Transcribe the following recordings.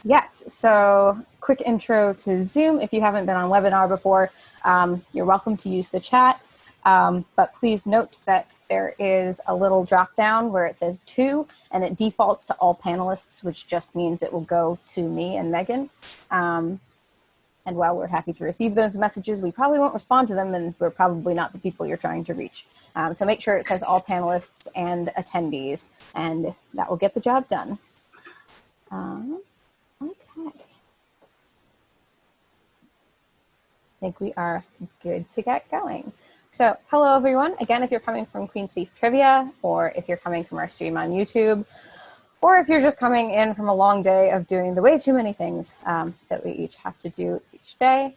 Yes, so quick intro to Zoom. If you haven't been on webinar before, you're welcome to use the chat. But please note that there is a little drop down where it says to, and it defaults to all panelists, which just means it will go to me and Megan. And while we're happy to receive those messages, we probably won't respond to them, and we're probably not the people you're trying to reach. So make sure it says all panelists and attendees, and that will get the job done. Okay. I think we are good to get going. So hello, everyone. Again, if you're coming from Queen's Thief Trivia, or if you're coming from our stream on YouTube, or if you're just coming in from a long day of doing the way too many things that we each have to do each day,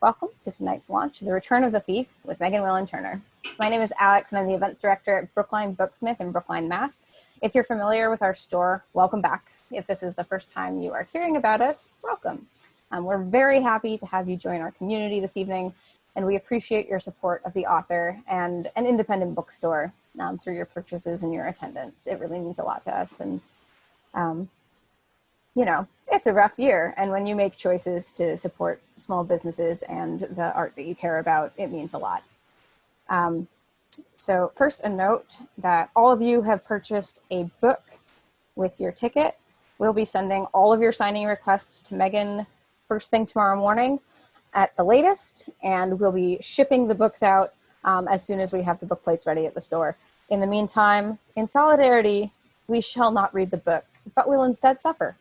welcome to tonight's launch, The Return of the Thief with Megan Whalen Turner. My name is Alex, and I'm the events director at Brookline Booksmith in Brookline, Mass. If you're familiar with our store, welcome back. If this is the first time you are hearing about us, welcome. We're very happy to have you join our community this evening, and we appreciate your support of the author and an independent bookstore through your purchases and your attendance. It really means a lot to us, and you know, it's a rough year, and when you make choices to support small businesses and the art that you care about, it means a lot. So first, a note that all of you have purchased a book with your ticket. We'll be sending all of your signing requests to Megan first thing tomorrow morning at the latest, and we'll be shipping the books out as soon as we have the book plates ready at the store. In the meantime, in solidarity, we shall not read the book, but will instead suffer.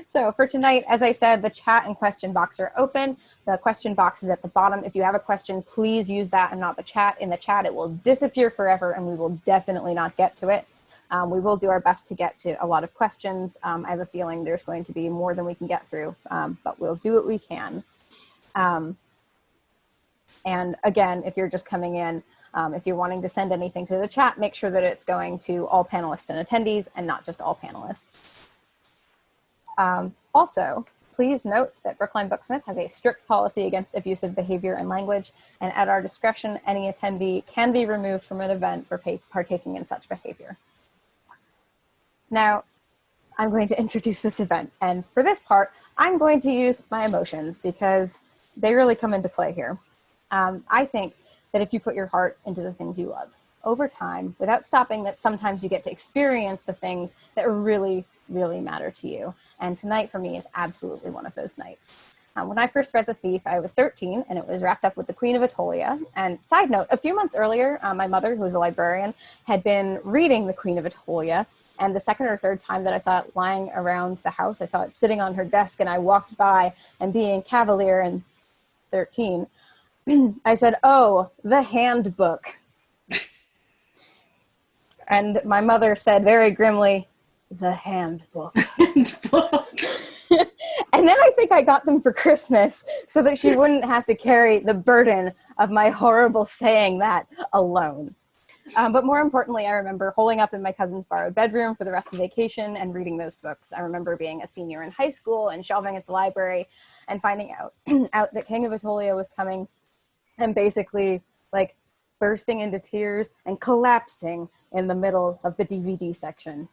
So for tonight, as I said, the chat and question box are open. The question box is at the bottom. If you have a question, please use that and not the chat. In the chat, it will disappear forever, and we will definitely not get to it. We will do our best to get to a lot of questions. I have a feeling there's going to be more than we can get through, but we'll do what we can. And again, if you're just coming in, if you're wanting to send anything to the chat, make sure that it's going to all panelists and attendees and not just all panelists. Also, please note that Brookline Booksmith has a strict policy against abusive behavior and language, and at our discretion, any attendee can be removed from an event for partaking in such behavior. Now, I'm going to introduce this event, and for this part, I'm going to use my emotions because they really come into play here. I think that if you put your heart into the things you love, over time, without stopping, that sometimes you get to experience the things that really, really matter to you. And tonight for me is absolutely one of those nights. When I first read The Thief, I was 13, and it was wrapped up with The Queen of Atolia. And side note, a few months earlier, my mother, who was a librarian, had been reading The Queen of Atolia. And the second or third time that I saw it lying around the house, I saw it sitting on her desk, and I walked by, and being cavalier and 13, I said, "Oh, the handbook." And my mother said very grimly, "The handbook." And then I think I got them for Christmas so that she wouldn't have to carry the burden of my horrible saying that alone. But more importantly, I remember holding up in my cousin's borrowed bedroom for the rest of vacation and reading those books. I remember being a senior in high school and shelving at the library and finding out that King of Atolia was coming, and basically like bursting into tears and collapsing in the middle of the DVD section.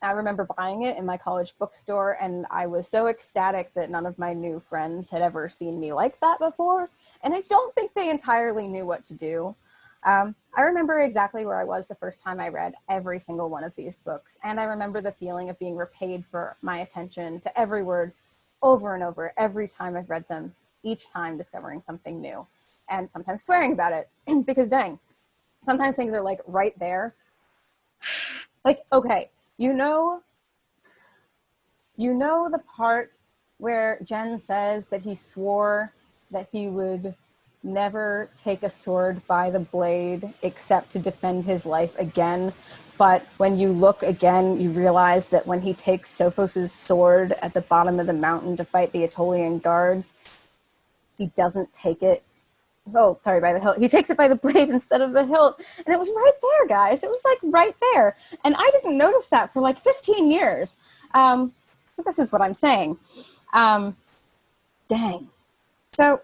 I remember buying it in my college bookstore, and I was so ecstatic that none of my new friends had ever seen me like that before, and I don't think they entirely knew what to do. I remember exactly where I was the first time I read every single one of these books, and I remember the feeling of being repaid for my attention to every word over and over every time I've read them, each time discovering something new, and sometimes swearing about it, because dang, sometimes things are like right there. Like, okay, you know the part where Jen says that he swore that he would never take a sword by the blade except to defend his life again. But when you look again, you realize that when he takes Sophos's sword at the bottom of the mountain to fight the Aetolian guards, he doesn't take it. Oh, sorry, by the hilt. He takes it by the blade instead of the hilt. And it was right there, guys. It was like right there. And I didn't notice that for like 15 years. But this is what I'm saying. Dang. So,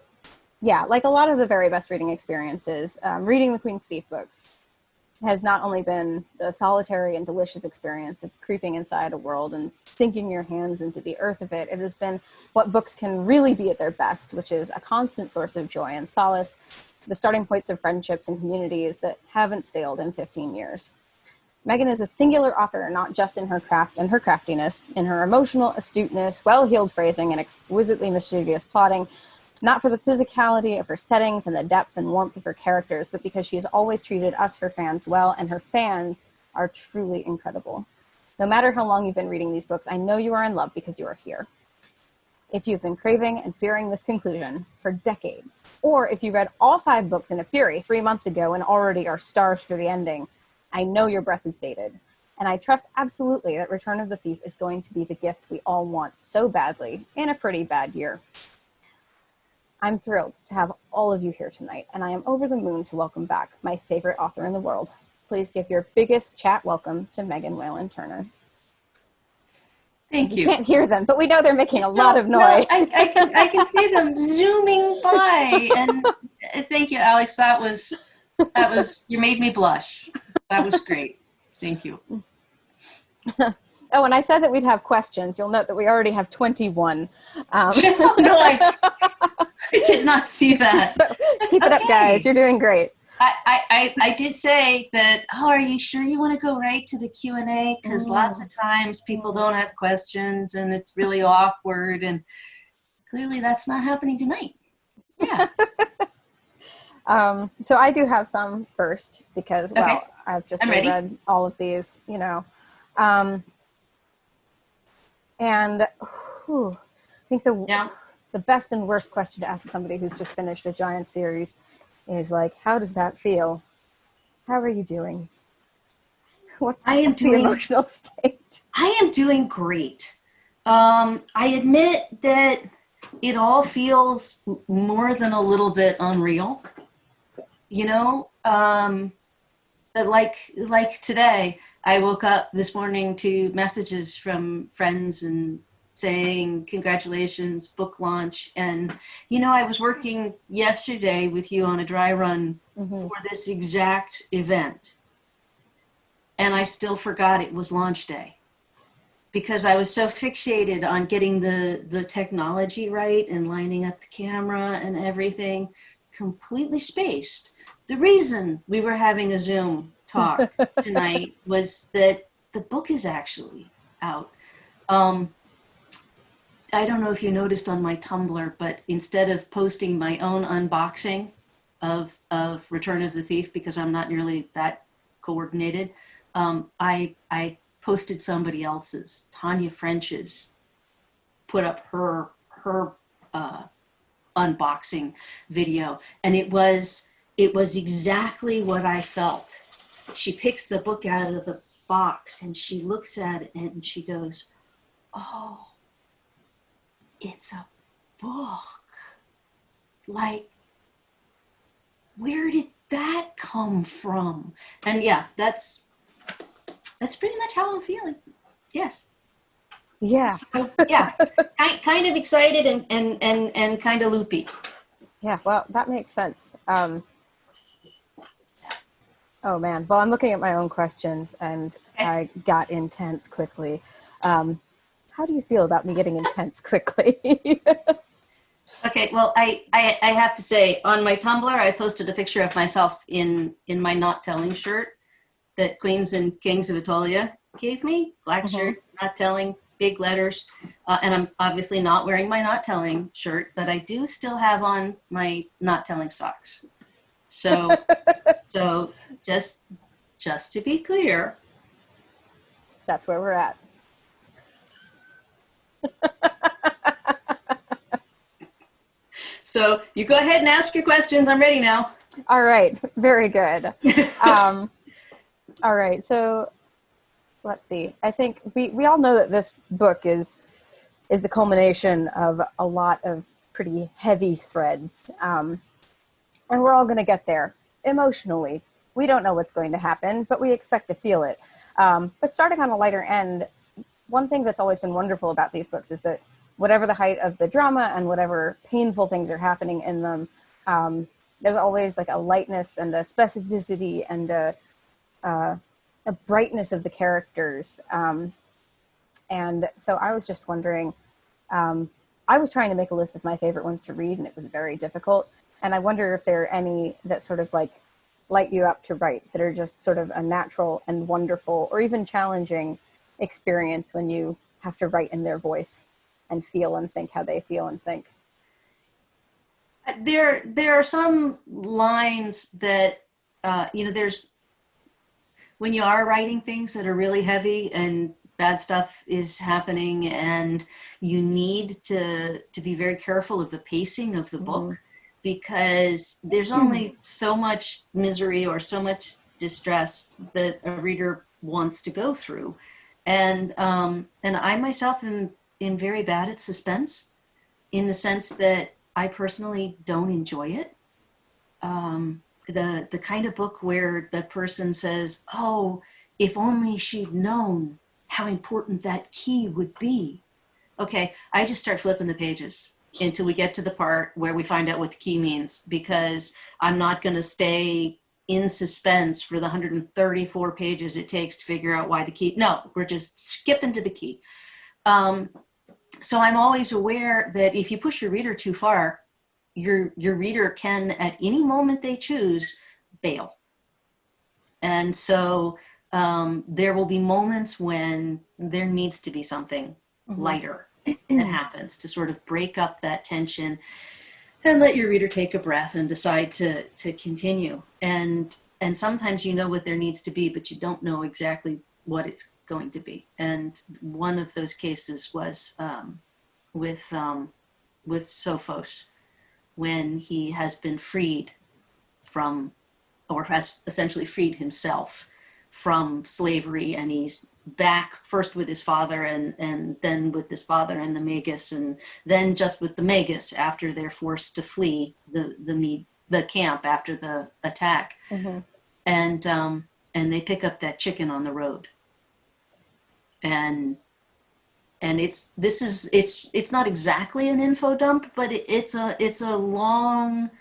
yeah, like a lot of the very best reading experiences, reading the Queen's Thief books has not only been the solitary and delicious experience of creeping inside a world and sinking your hands into the earth of it, it has been what books can really be at their best, which is a constant source of joy and solace, the starting points of friendships and communities that haven't staled in 15 years. Megan is a singular author, not just in her craft and her craftiness, in her emotional astuteness, well-heeled phrasing, and exquisitely mischievous plotting, not for the physicality of her settings and the depth and warmth of her characters, but because she has always treated us, her fans, well, and her fans are truly incredible. No matter how long you've been reading these books, I know you are in love because you are here. If you've been craving and fearing this conclusion for decades, or if you read all 5 books in a fury 3 months ago and already are starved for the ending, I know your breath is bated. And I trust absolutely that Return of the Thief is going to be the gift we all want so badly in a pretty bad year. I'm thrilled to have all of you here tonight, and I am over the moon to welcome back my favorite author in the world. Please give your biggest chat welcome to Megan Whalen Turner. Thank you. You can't hear them, but we know they're making a lot of noise. No, I can see them zooming by, and thank you, Alex. That was you made me blush. That was great. Thank you. Oh, and I said that we'd have questions. You'll note that we already have 21. No, I did not see that. So keep it up, guys. You're doing great. I did say that, are you sure you want to go right to the Q&A? Because lots of times people don't have questions and it's really awkward, and clearly that's not happening tonight. Yeah. So I do have some first because, well, Okay. I've just read all of these, you know. And I think the best and worst question to ask somebody who's just finished a giant series is like, how does that feel? How are you doing? What's the emotional state? I am doing great. I admit that it all feels more than a little bit unreal. You know, like today, I woke up this morning to messages from friends and saying, congratulations, book launch. And, you know, I was working yesterday with you on a dry run for this exact event. And I still forgot it was launch day because I was so fixated on getting the technology right and lining up the camera and everything, completely spaced. The reason we were having a Zoom talk tonight was that the book is actually out. I don't know if you noticed on my Tumblr, but instead of posting my own unboxing of Return of the Thief, because I'm not nearly that coordinated, I posted somebody else's. Tanya French's put up her unboxing video, and it was exactly what I felt. She picks the book out of the box and she looks at it and she goes, oh, it's a book. Like, where did that come from? And yeah, that's pretty much how I'm feeling. Yes. Yeah. So, yeah. kind of excited and kind of loopy. Yeah, well, that makes sense. Oh man, well, I'm looking at my own questions and I got intense quickly. How do you feel about me getting intense quickly? Okay, well, I have to say, on my Tumblr, I posted a picture of myself in my Not Telling shirt that Queens and Kings of Atolia gave me. Black shirt, Not Telling, big letters. And I'm obviously not wearing my Not Telling shirt, but I do still have on my Not Telling socks. So, so just to be clear. That's where we're at. So you go ahead and ask your questions. I'm ready now. All right. Very good. All right. So let's see. I think we all know that this book is the culmination of a lot of pretty heavy threads. And we're all going to get there emotionally. We don't know what's going to happen, but we expect to feel it. But starting on a lighter end, one thing that's always been wonderful about these books is that whatever the height of the drama and whatever painful things are happening in them, there's always like a lightness and a specificity and a a brightness of the characters. And so I was just wondering, I was trying to make a list of my favorite ones to read, and it was very difficult. And I wonder if there are any that sort of like light you up to write, that are just sort of a natural and wonderful or even challenging experience when you have to write in their voice and feel and think how they feel and think. There are some lines that, there's, when you are writing things that are really heavy and bad stuff is happening, and you need to be very careful of the pacing of the book, because there's only so much misery or so much distress that a reader wants to go through. And I myself am very bad at suspense, in the sense that I personally don't enjoy it. The kind of book where the person says, oh, if only she'd known how important that key would be. Okay, I just start flipping the pages until we get to the part where we find out what the key means, because I'm not going to stay in suspense for the 134 pages it takes to figure out why the key. No, we're just skipping to the key. So I'm always aware that if you push your reader too far, your reader can, at any moment they choose, bail. And so there will be moments when there needs to be something lighter that happens to sort of break up that tension and let your reader take a breath and decide to continue. And sometimes you know what there needs to be, but you don't know exactly what it's going to be. And one of those cases was with Sophos, when he has been freed from, or has essentially freed himself from slavery, and he's back first with his father, and then with his father and the Magus, and then just with the Magus after they're forced to flee the camp after the attack. And they pick up that chicken on the road. And it's not exactly an info dump, but it's a long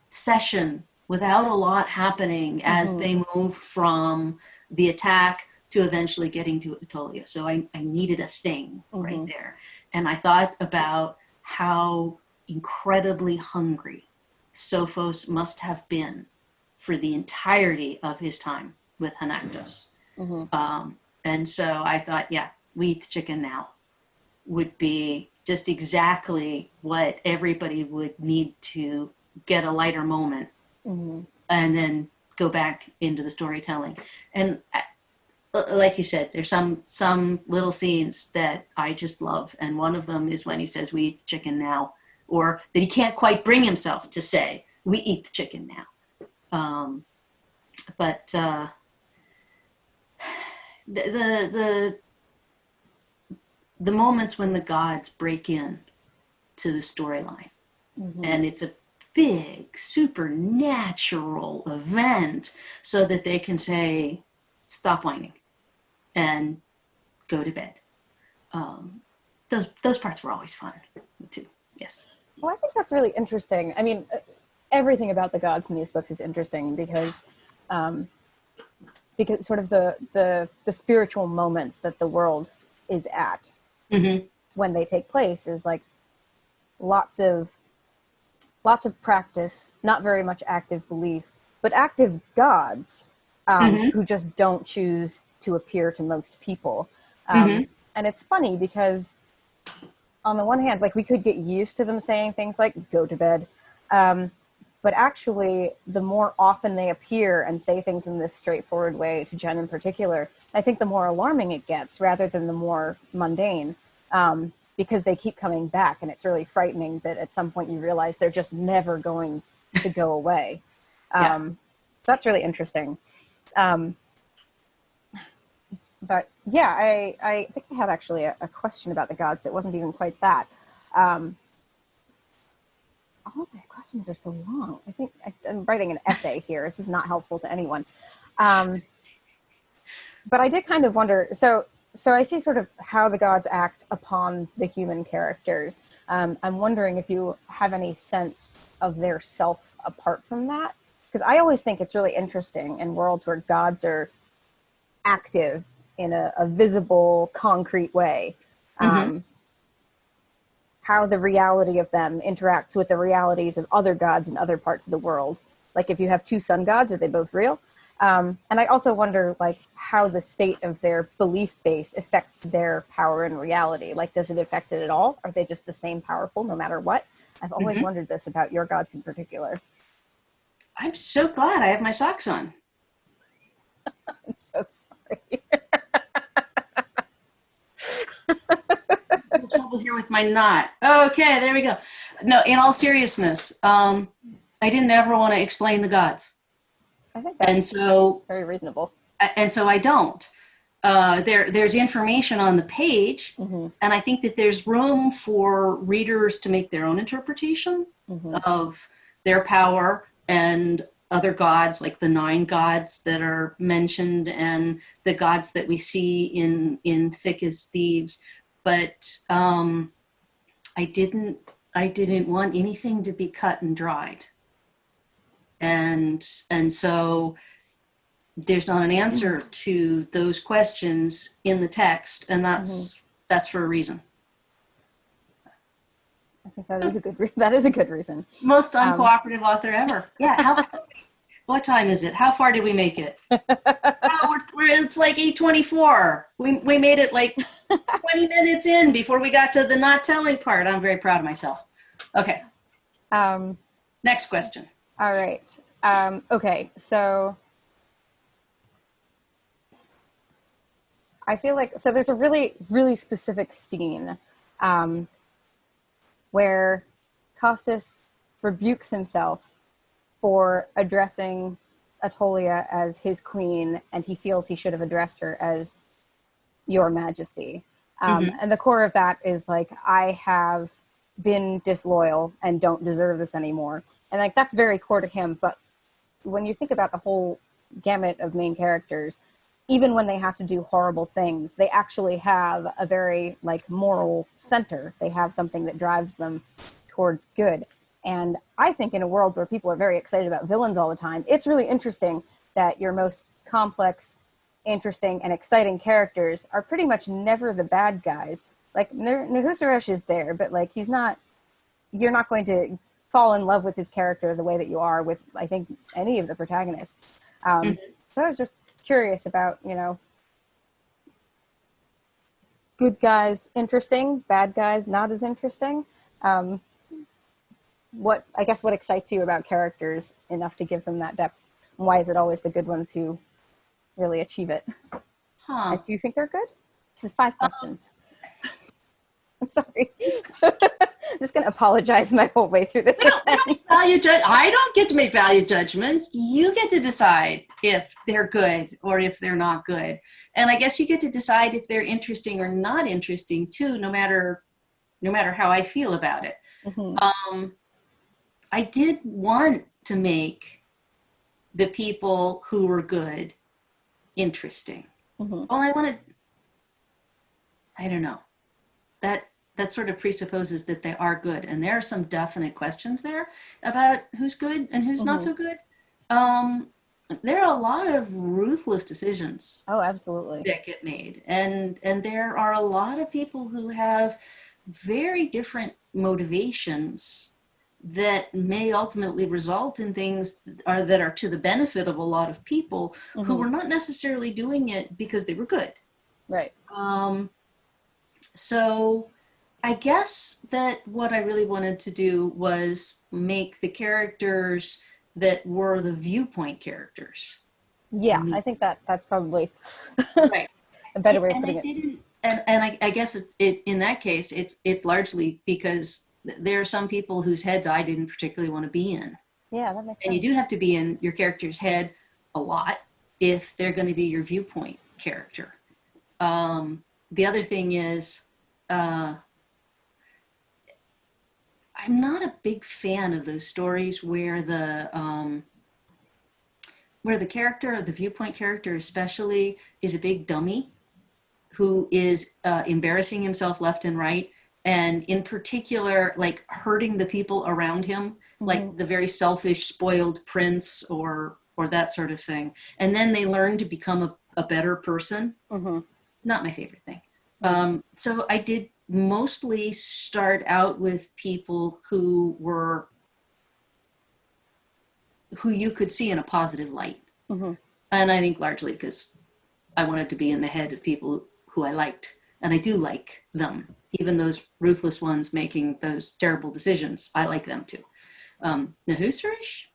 session without a lot happening as they move from the attack to eventually getting to Atolia. So I needed a thing right there. And I thought about how incredibly hungry Sophos must have been for the entirety of his time with Hanaktos. And so I thought, yeah, we eat the chicken now would be just exactly what everybody would need to get a lighter moment, and then go back into the storytelling. And like you said, there's some little scenes that I just love. And one of them is when he says, we eat the chicken now, or that he can't quite bring himself to say, we eat the chicken now. But the moments when the gods break in to the storyline, and it's a big supernatural event, so that they can say, stop whining and go to bed. Those parts were always fun too. Yes. Well, I think that's really interesting. I mean, everything about the gods in these books is interesting because sort of the spiritual moment that the world is at when they take place is like lots of practice, not very much active belief, but active gods who just don't choose to appear to most people. And it's funny because on the one hand, like, we could get used to them saying things like, go to bed. But actually, the more often they appear and say things in this straightforward way, to Jen in particular, I think the more alarming it gets rather than the more mundane, because they keep coming back. And it's really frightening that at some point you realize they're just never going to go away. So that's really interesting. But yeah, I think I had actually a question about the gods that wasn't even quite that. All of the questions are so long. I think I'm writing an essay here. This is not helpful to anyone. But I did kind of wonder, so I see sort of how the gods act upon the human characters. I'm wondering if you have any sense of their self apart from that. because I always think it's really interesting in worlds where gods are active in a visible, concrete way. How the reality of them interacts with the realities of other gods in other parts of the world. Like if you have two sun gods, are they both real? And I also wonder like how the state of their belief base affects their power in reality. Like, does it affect it at all? Are they just the same powerful no matter what? I've always wondered this about your gods in particular. I'm so glad I have my socks on. I'm so sorry. Trouble here with my knot. Okay, there we go. No, in all seriousness, I didn't ever want to explain the gods. I think that's very reasonable. And so I don't. There's information on the page, and I think that there's room for readers to make their own interpretation of their power and other gods, like the 9 gods that are mentioned and the gods that we see in Thick as Thieves. But I didn't want anything to be cut and dried. And so there's not an answer to those questions in the text, and that's for a reason. I think that is a good that is a good reason. Most uncooperative author ever. Yeah. What time is it? How far did we make it? It's like 8:24. We made it like 20 minutes in before we got to the not telling part. I'm very proud of myself. Okay. Next question. All right. Okay. So I feel like, so there's a really, really specific scene where Costas rebukes himself for addressing Atolia as his queen, and he feels he should have addressed her as Your Majesty. And the core of that is like, I have been disloyal and don't deserve this anymore. And like, that's very core to him. But when you think about the whole gamut of main characters, even when they have to do horrible things, they actually have a very like moral center. They have something that drives them towards good. And I think in a world where people are very excited about villains all the time, it's really interesting that your most complex, interesting, and exciting characters are pretty much never the bad guys. Like, Nahusresh is there, but like, you're not going to fall in love with his character the way that you are with, I think, any of the protagonists. So I was just curious about, good guys interesting, bad guys not as interesting. What excites you about characters enough to give them that depth? And why is it always the good ones who really achieve it? Do you think they're good? This is 5 questions. I'm sorry. I'm just going to apologize my whole way through this. I don't get to make value judgments. You get to decide if they're good or if they're not good. And I guess you get to decide if they're interesting or not interesting too, no matter how I feel about it. I did want to make the people who were good interesting. Well, I don't know. That sort of presupposes that they are good. And there are some definite questions there about who's good and who's not so good. There are a lot of ruthless decisions. Oh, absolutely. That get made. And there are a lot of people who have very different motivations that may ultimately result in things that are to the benefit of a lot of people who were not necessarily doing it because they were good. Right. So I guess that what I really wanted to do was make the characters that were the viewpoint characters. Yeah, I think that's probably right. a better way of putting it. And I guess in that case, it's largely because there are some people whose heads I didn't particularly want to be in. Yeah, that makes sense. And you do have to be in your character's head a lot if they're going to be your viewpoint character. The other thing is, I'm not a big fan of those stories where the character, the viewpoint character especially, is a big dummy who is embarrassing himself left and right and in particular, like hurting the people around him, like the very selfish, spoiled prince or that sort of thing. And then they learn to become a better person. Not my favorite thing. So I did mostly start out with people who you could see in a positive light. And I think largely because I wanted to be in the head of people who I liked. And I do like them. Even those ruthless ones making those terrible decisions, I like them too. The Husserlish?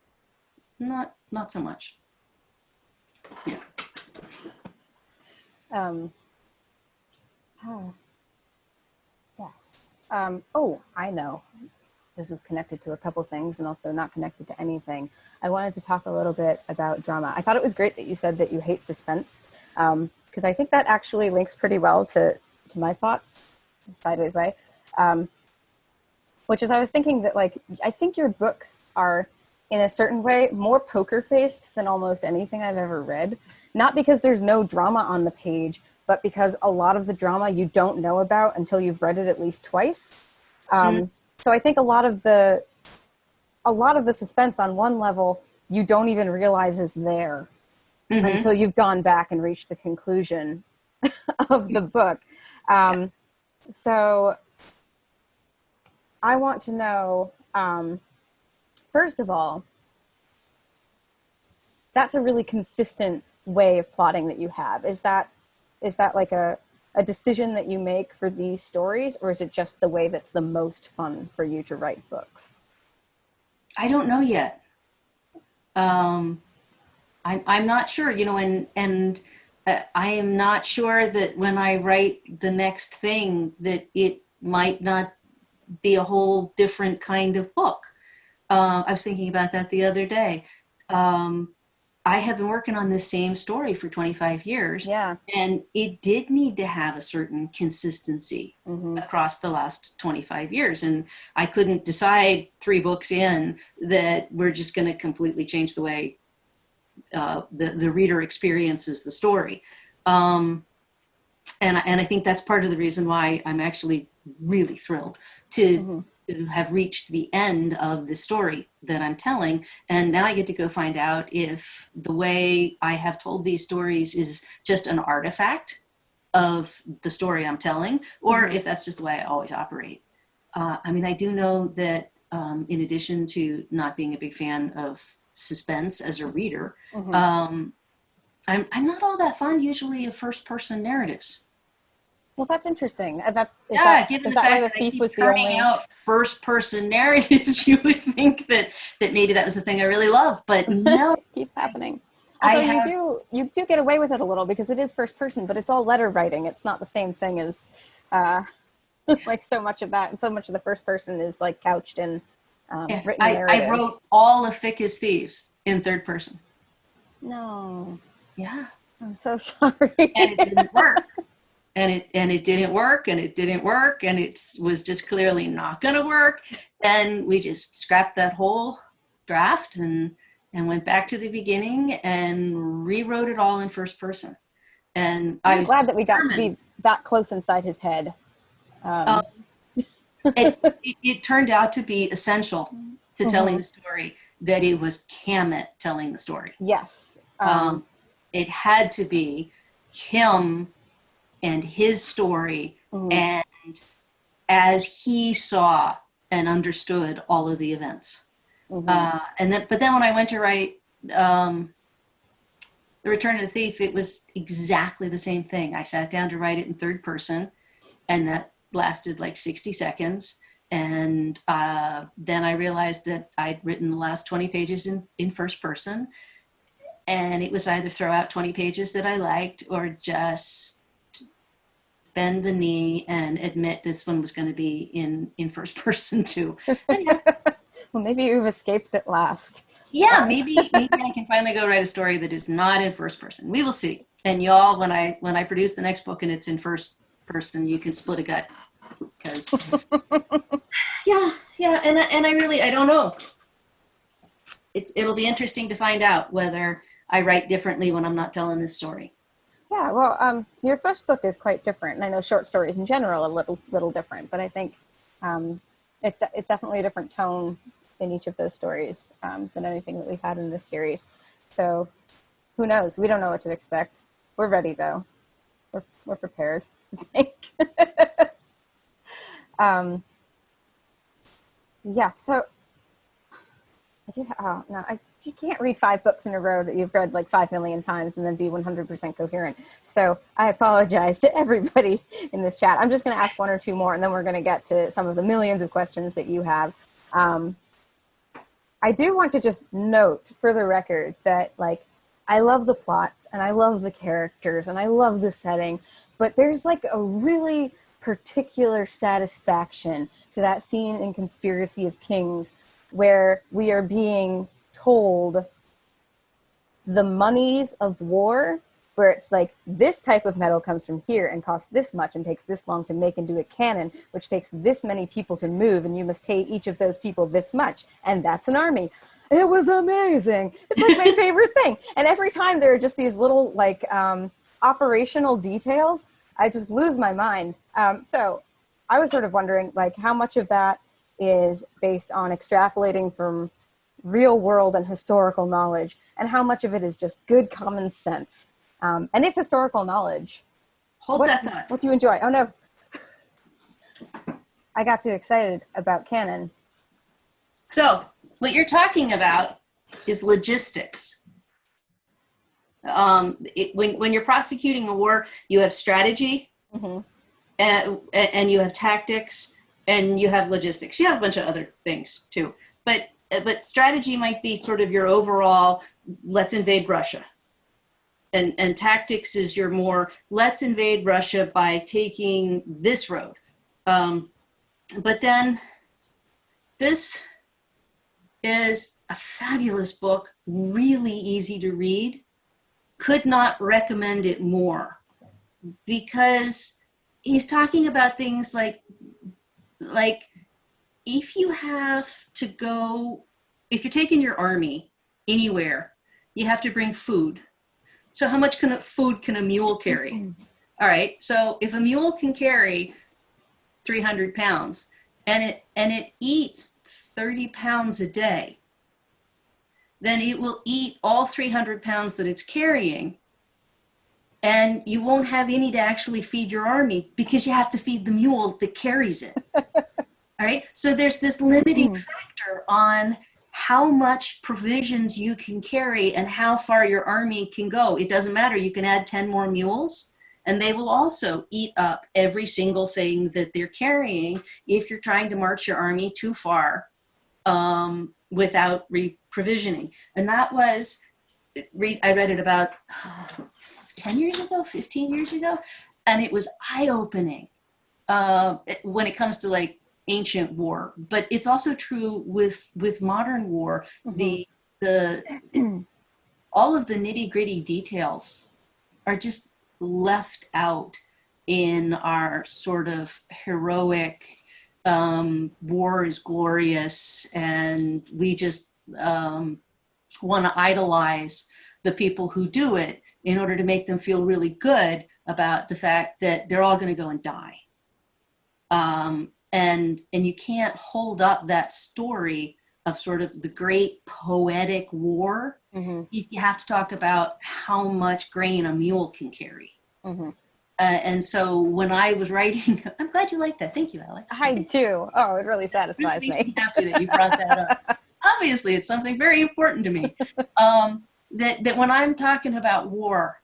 Not so much. Yeah. Yes. I know. This is connected to a couple things and also not connected to anything. I wanted to talk a little bit about drama. I thought it was great that you said that you hate suspense, because I think that actually links pretty well to my thoughts, sideways way, which is I was thinking that, like, I think your books are, in a certain way, more poker-faced than almost anything I've ever read. Not because there's no drama on the page, but because a lot of the drama you don't know about until you've read it at least twice. So I think a lot of the suspense on one level you don't even realize is there until you've gone back and reached the conclusion of the book. So I want to know, first of all, that's a really consistent way of plotting that you have. Is that like a decision that you make for these stories, or is it just the way that's the most fun for you to write books? I don't know yet. I'm not sure, and I am not sure that when I write the next thing that it might not be a whole different kind of book. I was thinking about that the other day. I have been working on this same story for 25 years. Yeah. And it did need to have a certain consistency across the last 25 years. And I couldn't decide 3 books in that we're just going to completely change the way the reader experiences the story. And I think that's part of the reason why I'm actually really thrilled to have reached the end of the story that I'm telling. And now I get to go find out if the way I have told these stories is just an artifact of the story I'm telling, or if that's just the way I always operate. I mean, I do know that in addition to not being a big fan of suspense as a reader, I'm not all that fond usually of first-person narratives. Well, that's interesting. Given the why fact the that thief I was keep the turning only out first-person narratives, you would think that maybe that was the thing I really love, but no, it keeps happening. I Although have. you do get away with it a little because it is first person, but it's all letter writing. It's not the same thing as like so much of that, and so much of the first person is like couched in written narrative. I wrote all of Thick as Thieves in third person. No. Yeah. I'm so sorry. And it didn't work. And it didn't work, and it didn't work, and it was just clearly not going to work. And we just scrapped that whole draft and went back to the beginning and rewrote it all in first person. And I was glad that we got to be that close inside his head. It turned out to be essential to telling the story that it was Camet telling the story. Yes. It had to be him and his story, and as he saw and understood all of the events. But then when I went to write The Return of the Thief, it was exactly the same thing. I sat down to write it in third person, and that lasted like 60 seconds. And then I realized that I'd written the last 20 pages in first person, and it was either throw out 20 pages that I liked or just bend the knee and admit this one was going to be in first person too. Well, maybe you've escaped at last. Yeah, maybe I can finally go write a story that is not in first person. We will see. And y'all, when I produce the next book and it's in first person, you can split a gut. Because yeah, and I don't know. It'll be interesting to find out whether I write differently when I'm not telling this story. Yeah, well, your first book is quite different, and I know short stories in general are a little different, but I think um, it's definitely a different tone in each of those stories than anything that we've had in this series. So who knows? We don't know what to expect. We're ready though. We're prepared, I think. um, yeah. So I do. Oh no, you can't read 5 books in a row that you've read like 5 million times and then be 100% coherent. So I apologize to everybody in this chat. I'm just going to ask one or two more, and then we're going to get to some of the millions of questions that you have. I do want to just note for the record that like I love the plots and I love the characters and I love the setting, but there's like a really particular satisfaction to that scene in Conspiracy of Kings where we are being told the monies of war, where it's like this type of metal comes from here and costs this much and takes this long to make into a cannon, which takes this many people to move, and you must pay each of those people this much, and that's an army. It was amazing. It's like my favorite thing. And every time there are just these little like operational details, I just lose my mind. So I was sort of wondering like how much of that is based on extrapolating from real world and historical knowledge, and how much of it is just good common sense. And if historical knowledge, Hold that thought. what do you enjoy? Oh no, I got too excited about canon. So what you're talking about is logistics. When you're prosecuting a war, you have strategy, mm-hmm. and you have tactics, and you have logistics. You have a bunch of other things too, but strategy might be sort of your overall, let's invade Russia. And tactics is your more, let's invade Russia by taking this road. But then this is a fabulous book, really easy to read. Could not recommend it more, because he's talking about things like if you have to go, if you're taking your army anywhere, you have to bring food. So how much food can a mule carry? All right, so if a mule can carry 300 pounds and it eats 30 pounds a day, then it will eat all 300 pounds that it's carrying, and you won't have any to actually feed your army because you have to feed the mule that carries it. All right, so there's this limiting factor on how much provisions you can carry and how far your army can go. It doesn't matter. You can add 10 more mules, and they will also eat up every single thing that they're carrying if you're trying to march your army too far without provisioning. And that was, I read it about 10 years ago, 15 years ago, and it was eye-opening when it comes to like ancient war, but it's also true with modern war. Mm-hmm. All of the nitty-gritty details are just left out in our sort of heroic war is glorious, and we just want to idolize the people who do it in order to make them feel really good about the fact that they're all going to go and die. And you can't hold up that story of sort of the great poetic war. Mm-hmm. You have to talk about how much grain a mule can carry. Mm-hmm. And so when I was writing, I'm glad you like that. Thank you, Alex. I do. Oh, it really satisfies me. It makes me happy that you brought that up. Obviously, it's something very important to me. That when I'm talking about war,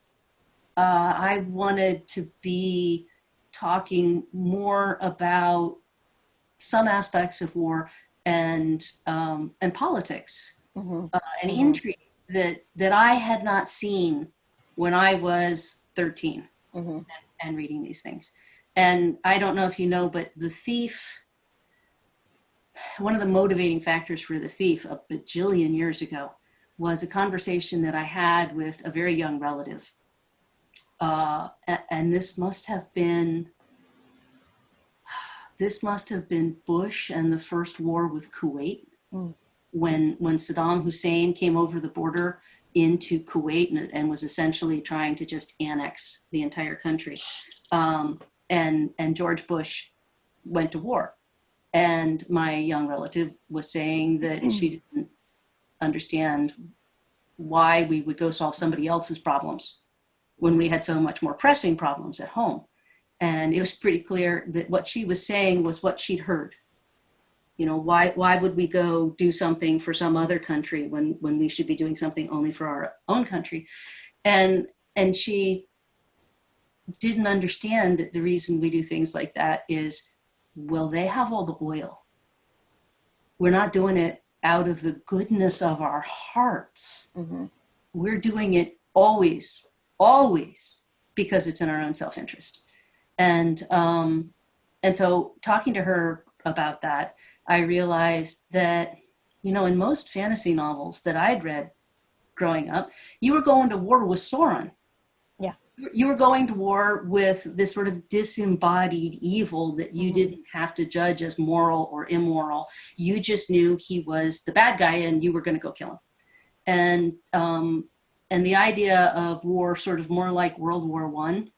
I wanted to be talking more about some aspects of war and politics, mm-hmm. And mm-hmm. intrigue that I had not seen when I was 13, mm-hmm. and reading these things. And I don't know if you know, but The Thief, one of the motivating factors for The Thief a bajillion years ago was a conversation that I had with a very young relative. And this must have been Bush and the first war with Kuwait, when Saddam Hussein came over the border into Kuwait and was essentially trying to just annex the entire country. And George Bush went to war. And my young relative was saying that she didn't understand why we would go solve somebody else's problems when we had so much more pressing problems at home. And it was pretty clear that what she was saying was what she'd heard. You know, why would we go do something for some other country when we should be doing something only for our own country? And she didn't understand that the reason we do things like that is, well, they have all the oil. We're not doing it out of the goodness of our hearts. Mm-hmm. We're doing it always because it's in our own self-interest. And so talking to her about that, I realized that, you know, in most fantasy novels that I'd read growing up, you were going to war with Sauron. Yeah. You were going to war with this sort of disembodied evil that you didn't have to judge as moral or immoral. You just knew he was the bad guy and you were going to go kill him. And the idea of war sort of more like World War I,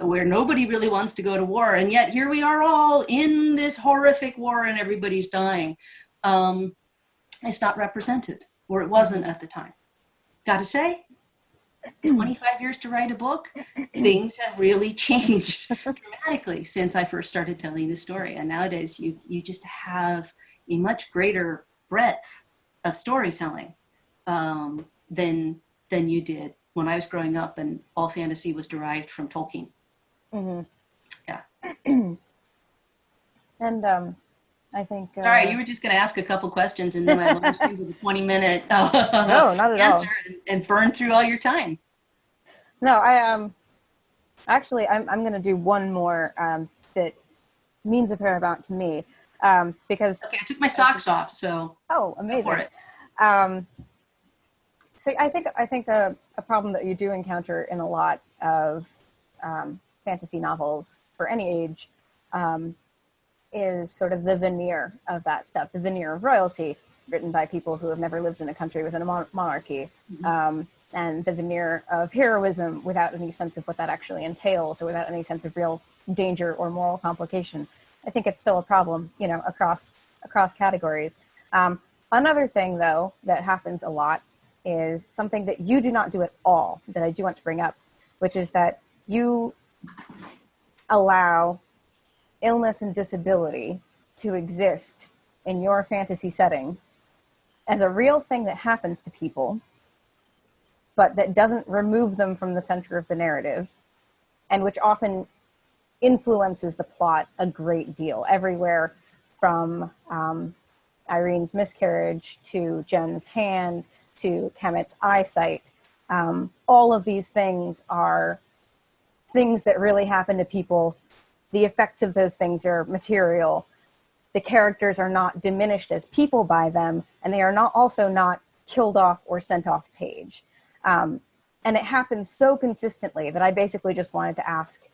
where nobody really wants to go to war, and yet here we are all in this horrific war and everybody's dying. It's not represented, or it wasn't at the time. Got to say, 25 years to write a book, things have really changed dramatically since I first started telling the story. And nowadays you just have a much greater breadth of storytelling than you did when I was growing up, and all fantasy was derived from Tolkien. Mm-hmm. Yeah. And I think... Sorry, you were just going to ask a couple questions, and then I launched into the 20-minute no, not at answer all. and burned through all your time. No, I'm going to do one more that means a fair amount to me, because... Okay, I took my socks off, so... Oh, amazing. Go for it. So I think a problem that you do encounter in a lot of fantasy novels for any age is sort of the veneer of that stuff, the veneer of royalty, written by people who have never lived in a country within a monarchy, and the veneer of heroism without any sense of what that actually entails, or without any sense of real danger or moral complication. I think it's still a problem, you know, across categories. Another thing, though, that happens a lot is something that you do not do at all, that I do want to bring up, which is that you allow illness and disability to exist in your fantasy setting as a real thing that happens to people, but that doesn't remove them from the center of the narrative, and which often influences the plot a great deal, everywhere from Irene's miscarriage to Jen's hand to Kemet's eyesight. All of these things are things that really happen to people. The effects of those things are material. The characters are not diminished as people by them, and they are not killed off or sent off page. And it happens so consistently that I basically just wanted to ask,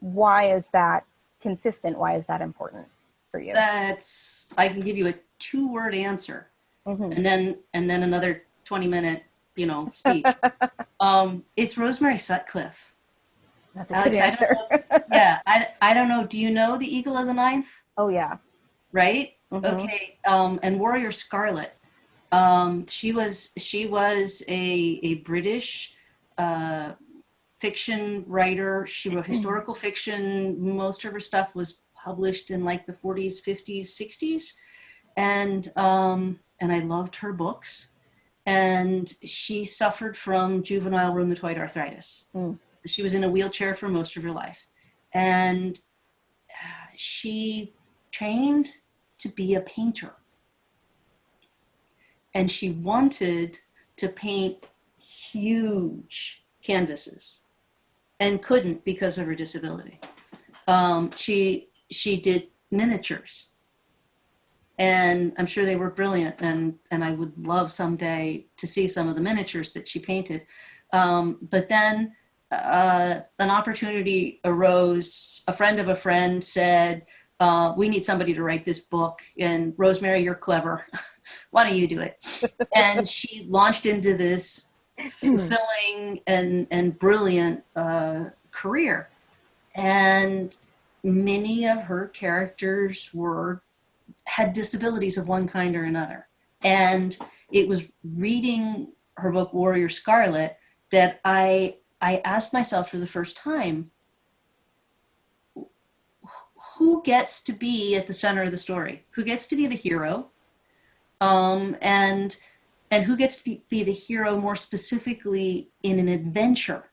why is that consistent? Why is that important for you? I can give you a 2-word answer. And then another 20-minute, speech. It's Rosemary Sutcliffe. That's a good answer. I don't know. Do you know The Eagle of the Ninth? Oh yeah. Right? Okay. And Warrior Scarlet. She was a British fiction writer. She wrote historical fiction. Most of her stuff was published in like the 40s, 50s, 60s. And I loved her books. And she suffered from juvenile rheumatoid arthritis. She was in a wheelchair for most of her life. And she trained to be a painter. And she wanted to paint huge canvases and couldn't because of her disability. She did miniatures. And I'm sure they were brilliant, and I would love someday to see some of the miniatures that she painted. But then an opportunity arose. A friend of a friend said, We need somebody to write this book. And Rosemary, you're clever. Why don't you do it? And she launched into this fulfilling and brilliant career. And many of her characters had disabilities of one kind or another. And it was reading her book, Warrior Scarlet, that I asked myself for the first time, who gets to be at the center of the story? Who gets to be the hero? And who gets to be the hero more specifically in an adventure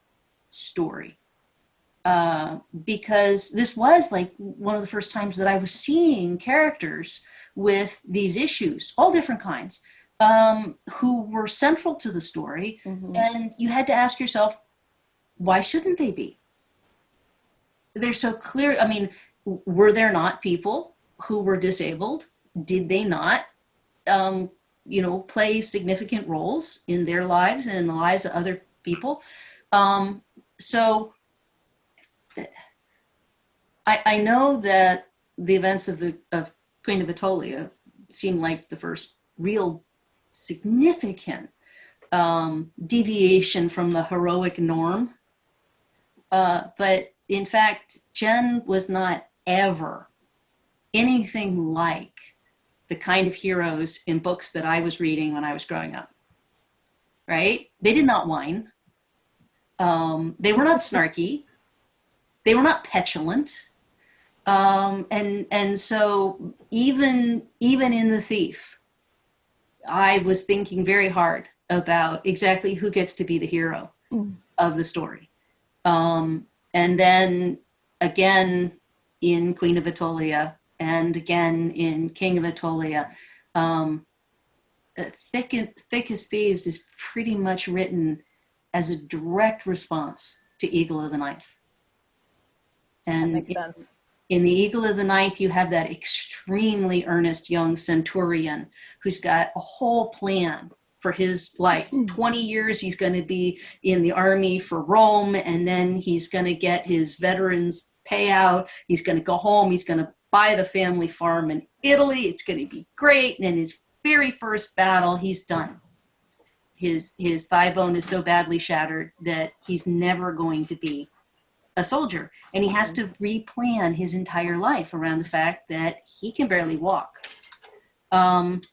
story? Because this was like one of the first times that I was seeing characters with these issues, all different kinds, who were central to the story. Mm-hmm. And you had to ask yourself, why shouldn't they be? They're so clear. I mean, were there not people who were disabled? Did they not, play significant roles in their lives and in the lives of other people? So I know that the events of Queen of Atolia seem like the first real significant deviation from the heroic norm. But in fact, Jen was not ever anything like the kind of heroes in books that I was reading when I was growing up, right? They did not whine. They were not snarky. They were not petulant. And so even in The Thief, I was thinking very hard about exactly who gets to be the hero of the story. And then again in Queen of Atolia and again in King of Atolia, Thick as Thieves is pretty much written as a direct response to Eagle of the Ninth. And that makes sense. In the Eagle of the Ninth, you have that extremely earnest young centurion who's got a whole plan for his life. 20 years he's going to be in the army for Rome, and then he's going to get his veterans payout. He's going to go home. He's going to buy the family farm in Italy. It's going to be great. And in his very first battle, he's done. His thigh bone is so badly shattered that he's never going to be a soldier, and he has to replan his entire life around the fact that he can barely walk. And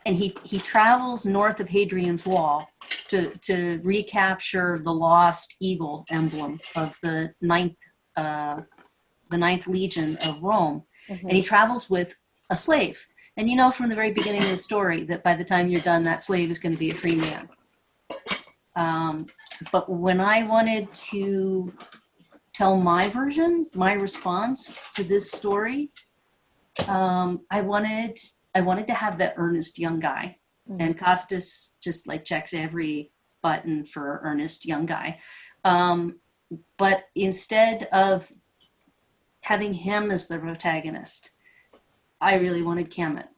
he travels north of Hadrian's Wall to recapture the lost eagle emblem of the ninth Legion of Rome. Mm-hmm. And he travels with a slave. And you know from the very beginning of the story that by the time you're done, that slave is going to be a free man. But when I wanted to tell my version, my response to this story, I wanted to have that earnest young guy. Mm-hmm. And Costas just like checks every button for earnest young guy. But instead of having him as the protagonist, I really wanted Camet.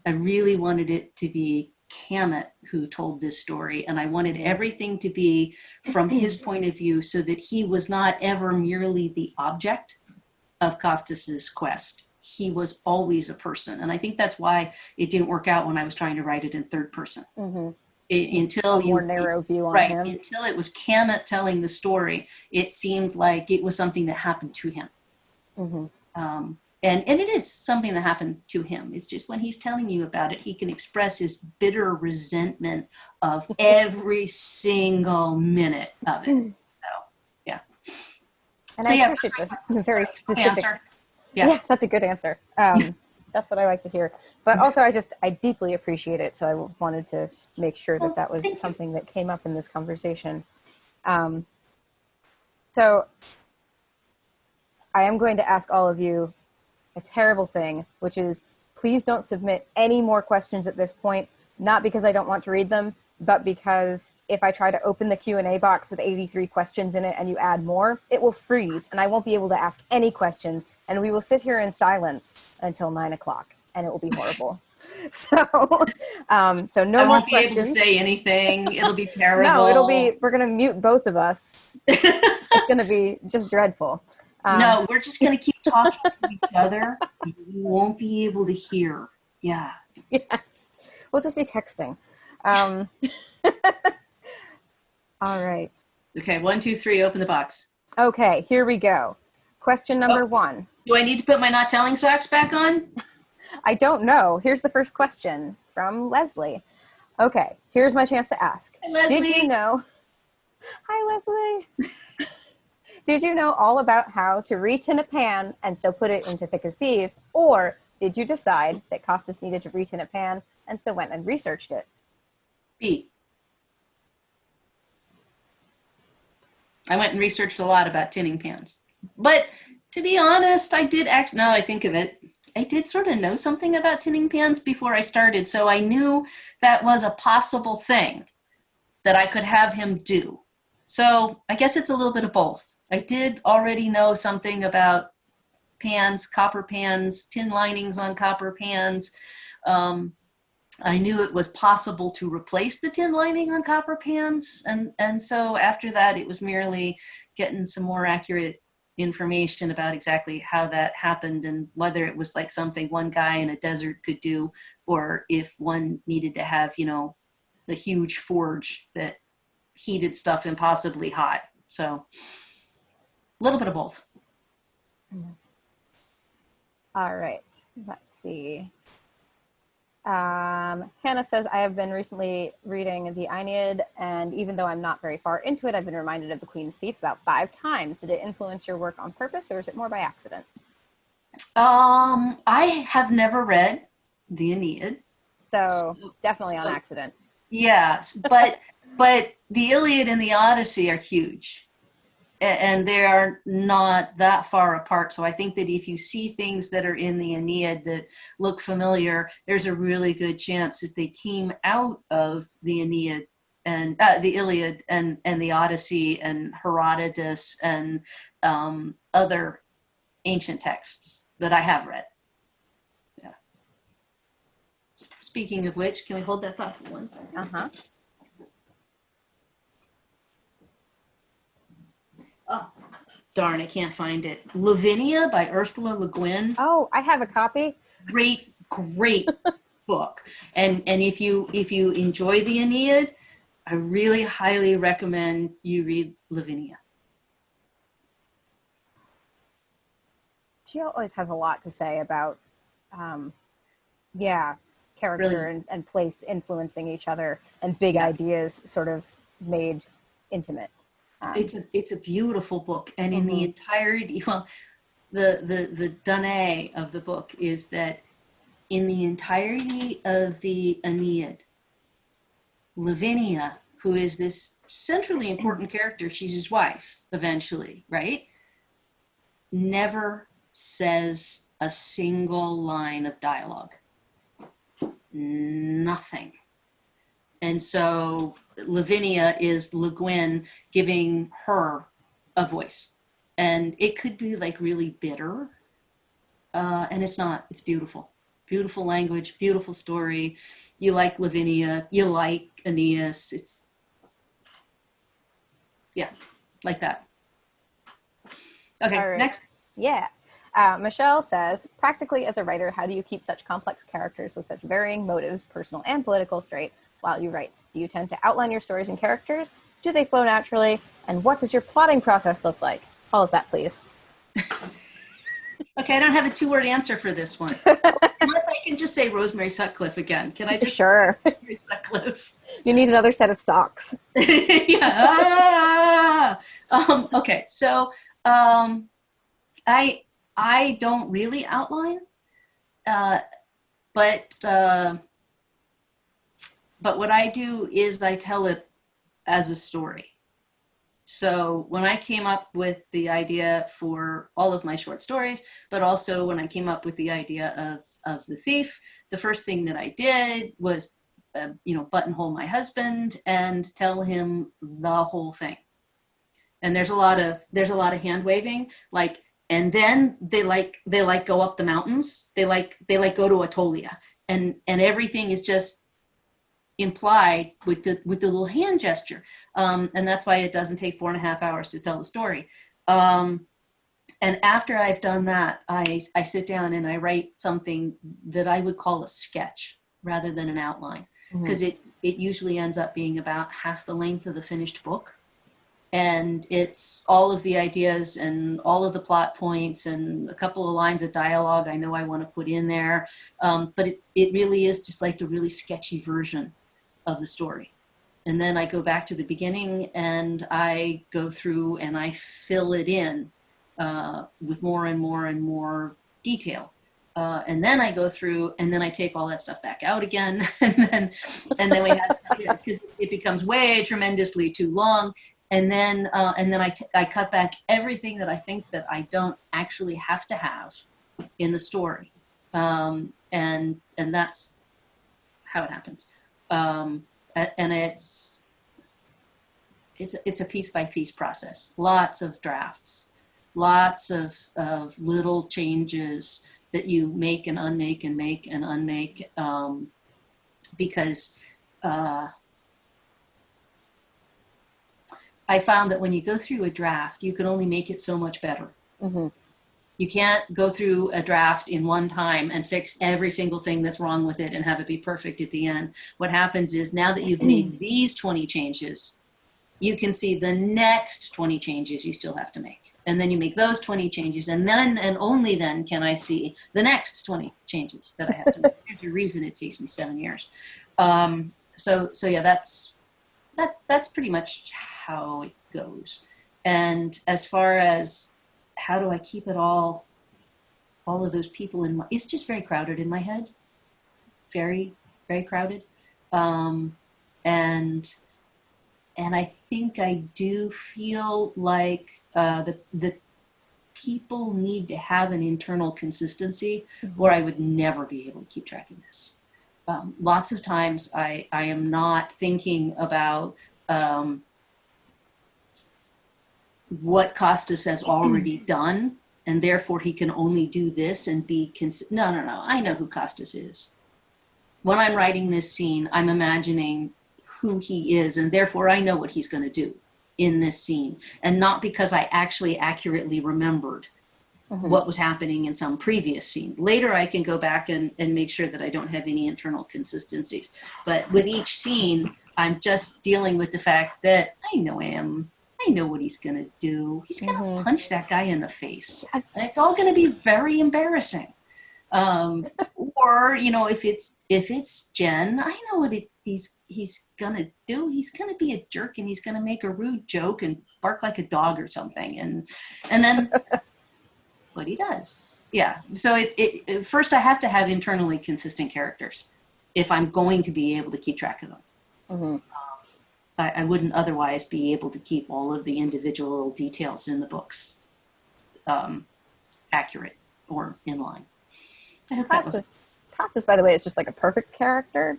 I really wanted it to be Camet who told this story, and I wanted everything to be from his point of view so that he was not ever merely the object of Costas's quest. He was always a person, and I think that's why it didn't work out when I was trying to write it in third person. Mm-hmm. Until a more narrow view on him. Until it was Camet telling the story, it seemed like it was something that happened to him. Mm-hmm. And it is something that happened to him. It's just when he's telling you about it, he can express his bitter resentment of every single minute of it. So, yeah. And so, I appreciate the very specific answer. Yeah, that's a good answer. That's what I like to hear. But also, I deeply appreciate it. So I wanted to make sure that was something that came up in this conversation. So I am going to ask all of you a terrible thing, which is please don't submit any more questions at this point, not because I don't want to read them, but because if I try to open the Q&A box with 83 questions in it and you add more, it will freeze and I won't be able to ask any questions, and we will sit here in silence until 9 o'clock, and it will be horrible. So, so no I more won't be able to questions. say anything. It'll be terrible. No, we're going to mute both of us. It's going to be just dreadful. No, we're just going to keep talking to each other. You won't be able to hear. Yeah. Yes. We'll just be texting. All right. Okay, 1, 2, 3, open the box. Okay, here we go. Question number 1. Do I need to put my not telling socks back on? I don't know. Here's the first question from Leslie. Okay, here's my chance to ask. Hi, Leslie. Did you know? Hi, Leslie. Did you know all about how to retin a pan and so put it into Thick as Thieves? Or did you decide that Costas needed to retin a pan and so went and researched it? B. I went and researched a lot about tinning pans. But to be honest, I think of it, I did sort of know something about tinning pans before I started, so I knew that was a possible thing that I could have him do. So I guess it's a little bit of both. I did already know something about pans, copper pans, tin linings on copper pans. I knew it was possible to replace the tin lining on copper pans. And so after that, it was merely getting some more accurate information about exactly how that happened and whether it was like something one guy in a desert could do, or if one needed to have, the huge forge that heated stuff impossibly hot. So a little bit of both. All right, let's see. Hannah says, I have been recently reading the Aeneid, and even though I'm not very far into it, I've been reminded of the Queen's Thief about 5 times. Did it influence your work on purpose, or is it more by accident? I have never read the Aeneid. So definitely on accident. Yes, but the Iliad and the Odyssey are huge. And they are not that far apart. So I think that if you see things that are in the Aeneid that look familiar, there's a really good chance that they came out of the Aeneid and the Iliad and the Odyssey and Herodotus and other ancient texts that I have read. Yeah. Speaking of which, can we hold that thought for 1 second? Uh-huh. Oh, darn, I can't find it. Lavinia by Ursula Le Guin. Oh, I have a copy. Great book. And if you enjoy the Aeneid, I really highly recommend you read Lavinia. She always has a lot to say about, character and place influencing each other, and big ideas sort of made intimate. It's a beautiful book, and in the entirety, well, the donnée of the book is that in the entirety of the Aeneid, Lavinia, who is this centrally important character, she's his wife eventually, right? Never says a single line of dialogue. Nothing. And so Lavinia is Le Guin giving her a voice. And it could be like really bitter. And it's not. It's beautiful. Beautiful language, beautiful story. You like Lavinia, you like Aeneas. It's, like that. Okay, All right. next. Yeah. Michelle says, practically as a writer, how do you keep such complex characters with such varying motives, personal and political, straight while you write? Do you tend to outline your stories and characters? Do they flow naturally? And what does your plotting process look like? All of that, please. Okay, I don't have a 2-word answer for this one. Unless I can just say Rosemary Sutcliffe again. Can I just Sure. say Rosemary Sutcliffe? You need another set of socks. Yeah. Okay, so I don't really outline, but what I do is I tell it as a story. So when I came up with the idea for all of my short stories, but also when I came up with the idea of The Thief, the first thing that I did was, buttonhole my husband and tell him the whole thing. And there's a lot of hand waving, and then they go up the mountains. They go to Atolia, and everything is just implied with the little hand gesture. And that's why it doesn't take 4.5 hours to tell the story. And after I've done that, I sit down and I write something that I would call a sketch rather than an outline, because it usually ends up being about half the length of the finished book. And it's all of the ideas and all of the plot points and a couple of lines of dialogue I know I want to put in there. But it really is just like a really sketchy version of the story. And then I go back to the beginning and I go through and I fill it in with more and more and more detail. And then I go through and then I take all that stuff back out again. and then we have stuff, because it becomes way tremendously too long. And then I cut back everything that I think that I don't actually have to have in the story. And that's how it happens. And it's a piece by piece process. Lots of drafts, lots of little changes that you make and unmake and make and unmake, because I found that when you go through a draft, you can only make it so much better. You can't go through a draft in one time and fix every single thing that's wrong with it and have it be perfect at the end. What happens is, now that you've made these 20 changes, you can see the next 20 changes you still have to make. And then you make those 20 changes, and then and only then can I see the next 20 changes that I have to make. There's a reason it takes me 7 years. So yeah, that's pretty much how it goes. And as far as how do I keep it all of those people in my, it's just very crowded in my head. Very, very crowded. And I think I do feel like the people need to have an internal consistency, or I would never be able to keep track of this. Lots of times I am not thinking about what Costas has already done, and therefore he can only do this and be no, I know who Costas is. When I'm writing this scene, I'm imagining who he is, and therefore I know what he's going to do in this scene, and not because I actually accurately remembered what was happening in some previous scene. Later I can go back and make sure that I don't have any internal consistencies. But with each scene, I'm just dealing with the fact that I know him. I know what he's going to do. He's going to punch that guy in the face. Yes. And it's all going to be very embarrassing. Or, if it's Jen, I know what he's going to do. He's going to be a jerk, and he's going to make a rude joke and bark like a dog or something. And then what he does. Yeah. So it first I have to have internally consistent characters if I'm going to be able to keep track of them. I wouldn't otherwise be able to keep all of the individual details in the books accurate or in line. I hope Costas, by the way, is just like a perfect character,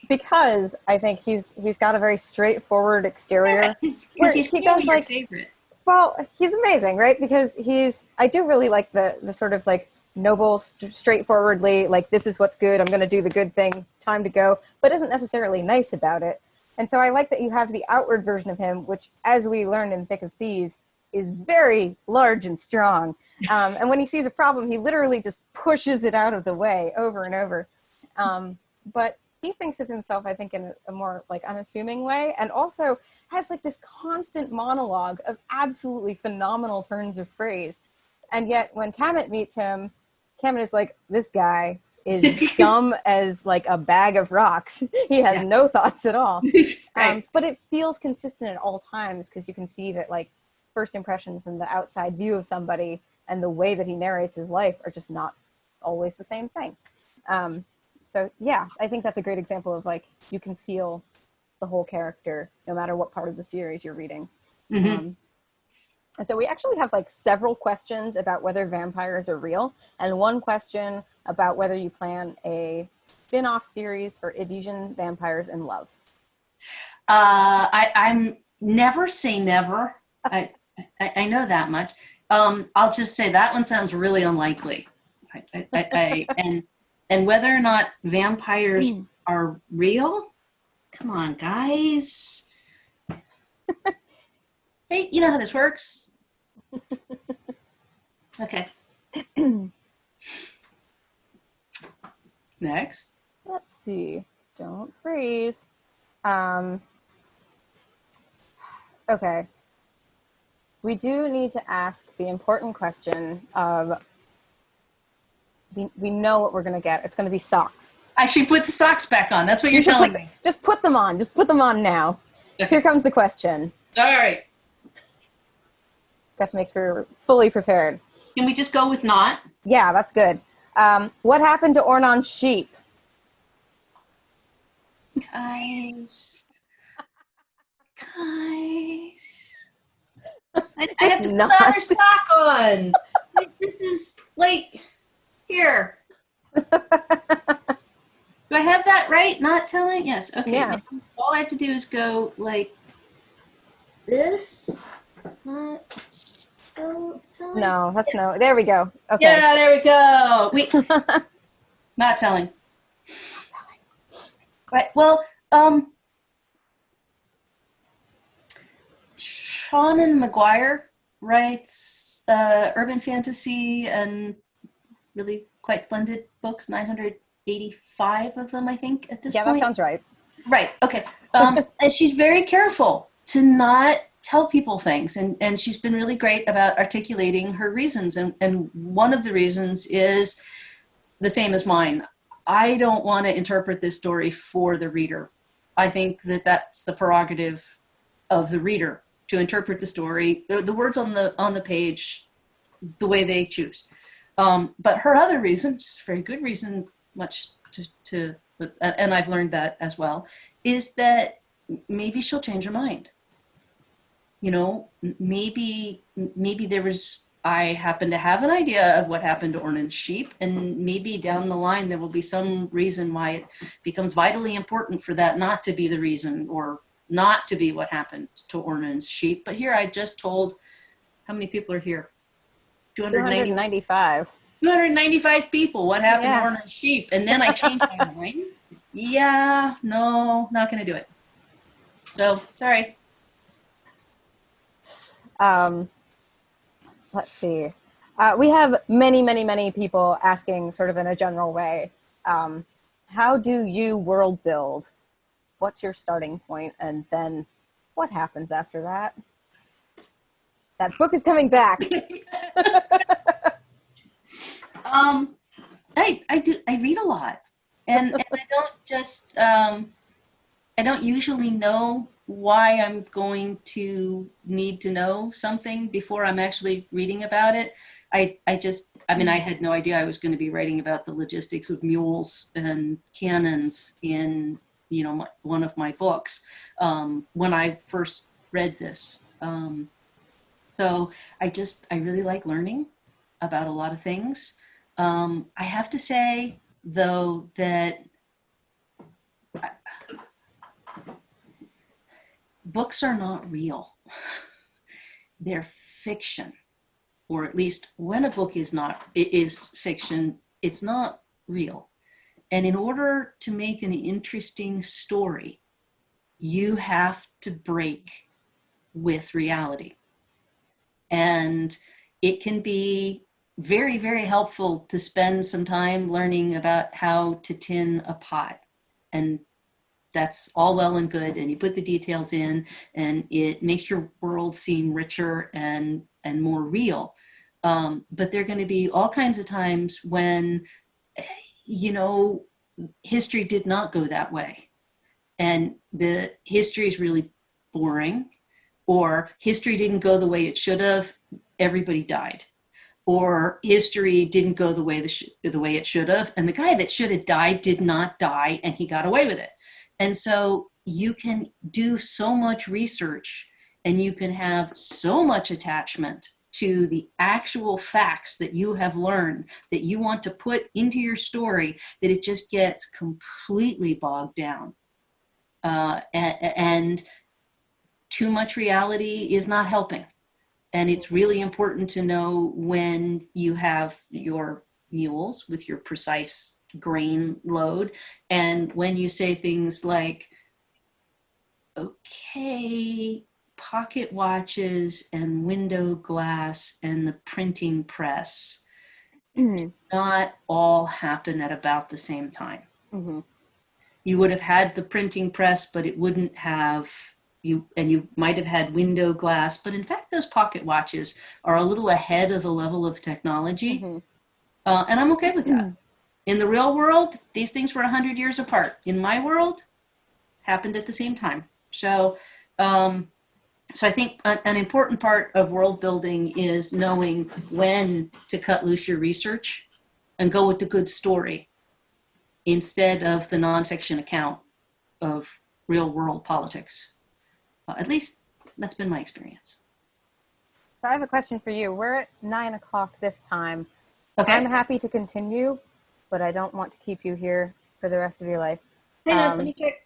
because I think he's got a very straightforward exterior. Because he's clearly your favorite. Well, he's amazing, right? Because I do really like the sort of like noble, straightforwardly, like, this is what's good, I'm going to do the good thing, time to go, but isn't necessarily nice about it. And so I like that you have the outward version of him, which, as we learned in Thick of Thieves, is very large and strong. And when he sees a problem, he literally just pushes it out of the way over and over. But he thinks of himself, I think, in a more like unassuming way, and also has like this constant monologue of absolutely phenomenal turns of phrase. And yet when Kamet meets him, Kamet is like, this guy is dumb as like a bag of rocks. He has no thoughts at all. Right. But it feels consistent at all times, because you can see that like first impressions and the outside view of somebody and the way that he narrates his life are just not always the same thing. So yeah, I think that's a great example of like, you can feel the whole character no matter what part of the series you're reading. So we actually have like several questions about whether vampires are real, and one question about whether you plan a spin-off series for Edesian Vampires in Love. I'm never say never. I know that much. I'll just say that one sounds really unlikely. And whether or not vampires are real, come on, guys. Right? You know how this works. Okay. Next. Let's see. Don't freeze. Okay. We do need to ask the important question of, we know what we're going to get. It's going to be socks. I should put the socks back on. That's what you're telling me. Just put them on. Just put them on now. Okay. Here comes the question. All right. Got to make sure we're fully prepared. Can we just go with not? Yeah, that's good. What happened to Ornon's sheep? Guys. I have to put the other sock on. This is like, here. Do I have that right? Not telling? Yes. Okay. Yeah. All I have to do is go like this. No, that's no. There we go. Okay. Yeah, there we go. Wait. Not telling. Right. Well, Seanan McGuire writes urban fantasy and really quite splendid books, 985 of them, I think, at this point. Yeah, that sounds right. Right, okay. And she's very careful to not tell people things, and she's been really great about articulating her reasons, and one of the reasons is the same as mine. I don't want to interpret this story for the reader. I think that that's the prerogative of the reader to interpret the story, the words on the page, the way they choose. But her other reason, which is a very good reason, much to and I've learned that as well, is that maybe she'll change her mind. You know, maybe I happen to have an idea of what happened to Ornon's sheep, and maybe down the line there will be some reason why it becomes vitally important for that not to be the reason, or not to be what happened to Ornon's sheep. But here I just told, how many people are here? 295. 295 people what happened to Ornon's sheep, and then I changed my mind. Yeah, no, not going to do it. So, sorry. Let's see. We have many people asking sort of in a general way, how do you world build? What's your starting point? And then what happens after that? That book is coming back. I read a lot, and I don't just, I don't usually know why I'm going to need to know something before I'm actually reading about it. I had no idea I was going to be writing about the logistics of mules and cannons in, one of my books, when I first read this. So I really like learning about a lot of things. I have to say, though, that books are not real. They're fiction, or at least when a book is fiction, it's not real. And in order to make an interesting story, you have to break with reality. And it can be very, very helpful to spend some time learning about how to tin a pot. And that's all well and good. And you put the details in, and it makes your world seem richer and more real. But there are going to be all kinds of times when, history did not go that way. And the history is really boring, or history didn't go the way it should have, everybody died. Or history didn't go the way it should have, and the guy that should have died did not die, and he got away with it. And so you can do so much research, and you can have so much attachment to the actual facts that you have learned that you want to put into your story that it just gets completely bogged down. And too much reality is not helping. And it's really important to know when you have your mules with your precise grain load. And when you say things like, okay, pocket watches and window glass and the printing press do not all happen at about the same time. Mm-hmm. You would have had the printing press, but it wouldn't have you might have had window glass, but in fact, those pocket watches are a little ahead of the level of technology. Mm-hmm. And I'm okay with that. In the real world, these things were 100 years apart. In my world, happened at the same time. So I think an important part of world building is knowing when to cut loose your research and go with the good story instead of the nonfiction account of real world politics. At least that's been my experience. So I have a question for you. We're at 9 o'clock this time. Okay. I'm happy to continue, but I don't want to keep you here for the rest of your life. Hang on, let me check.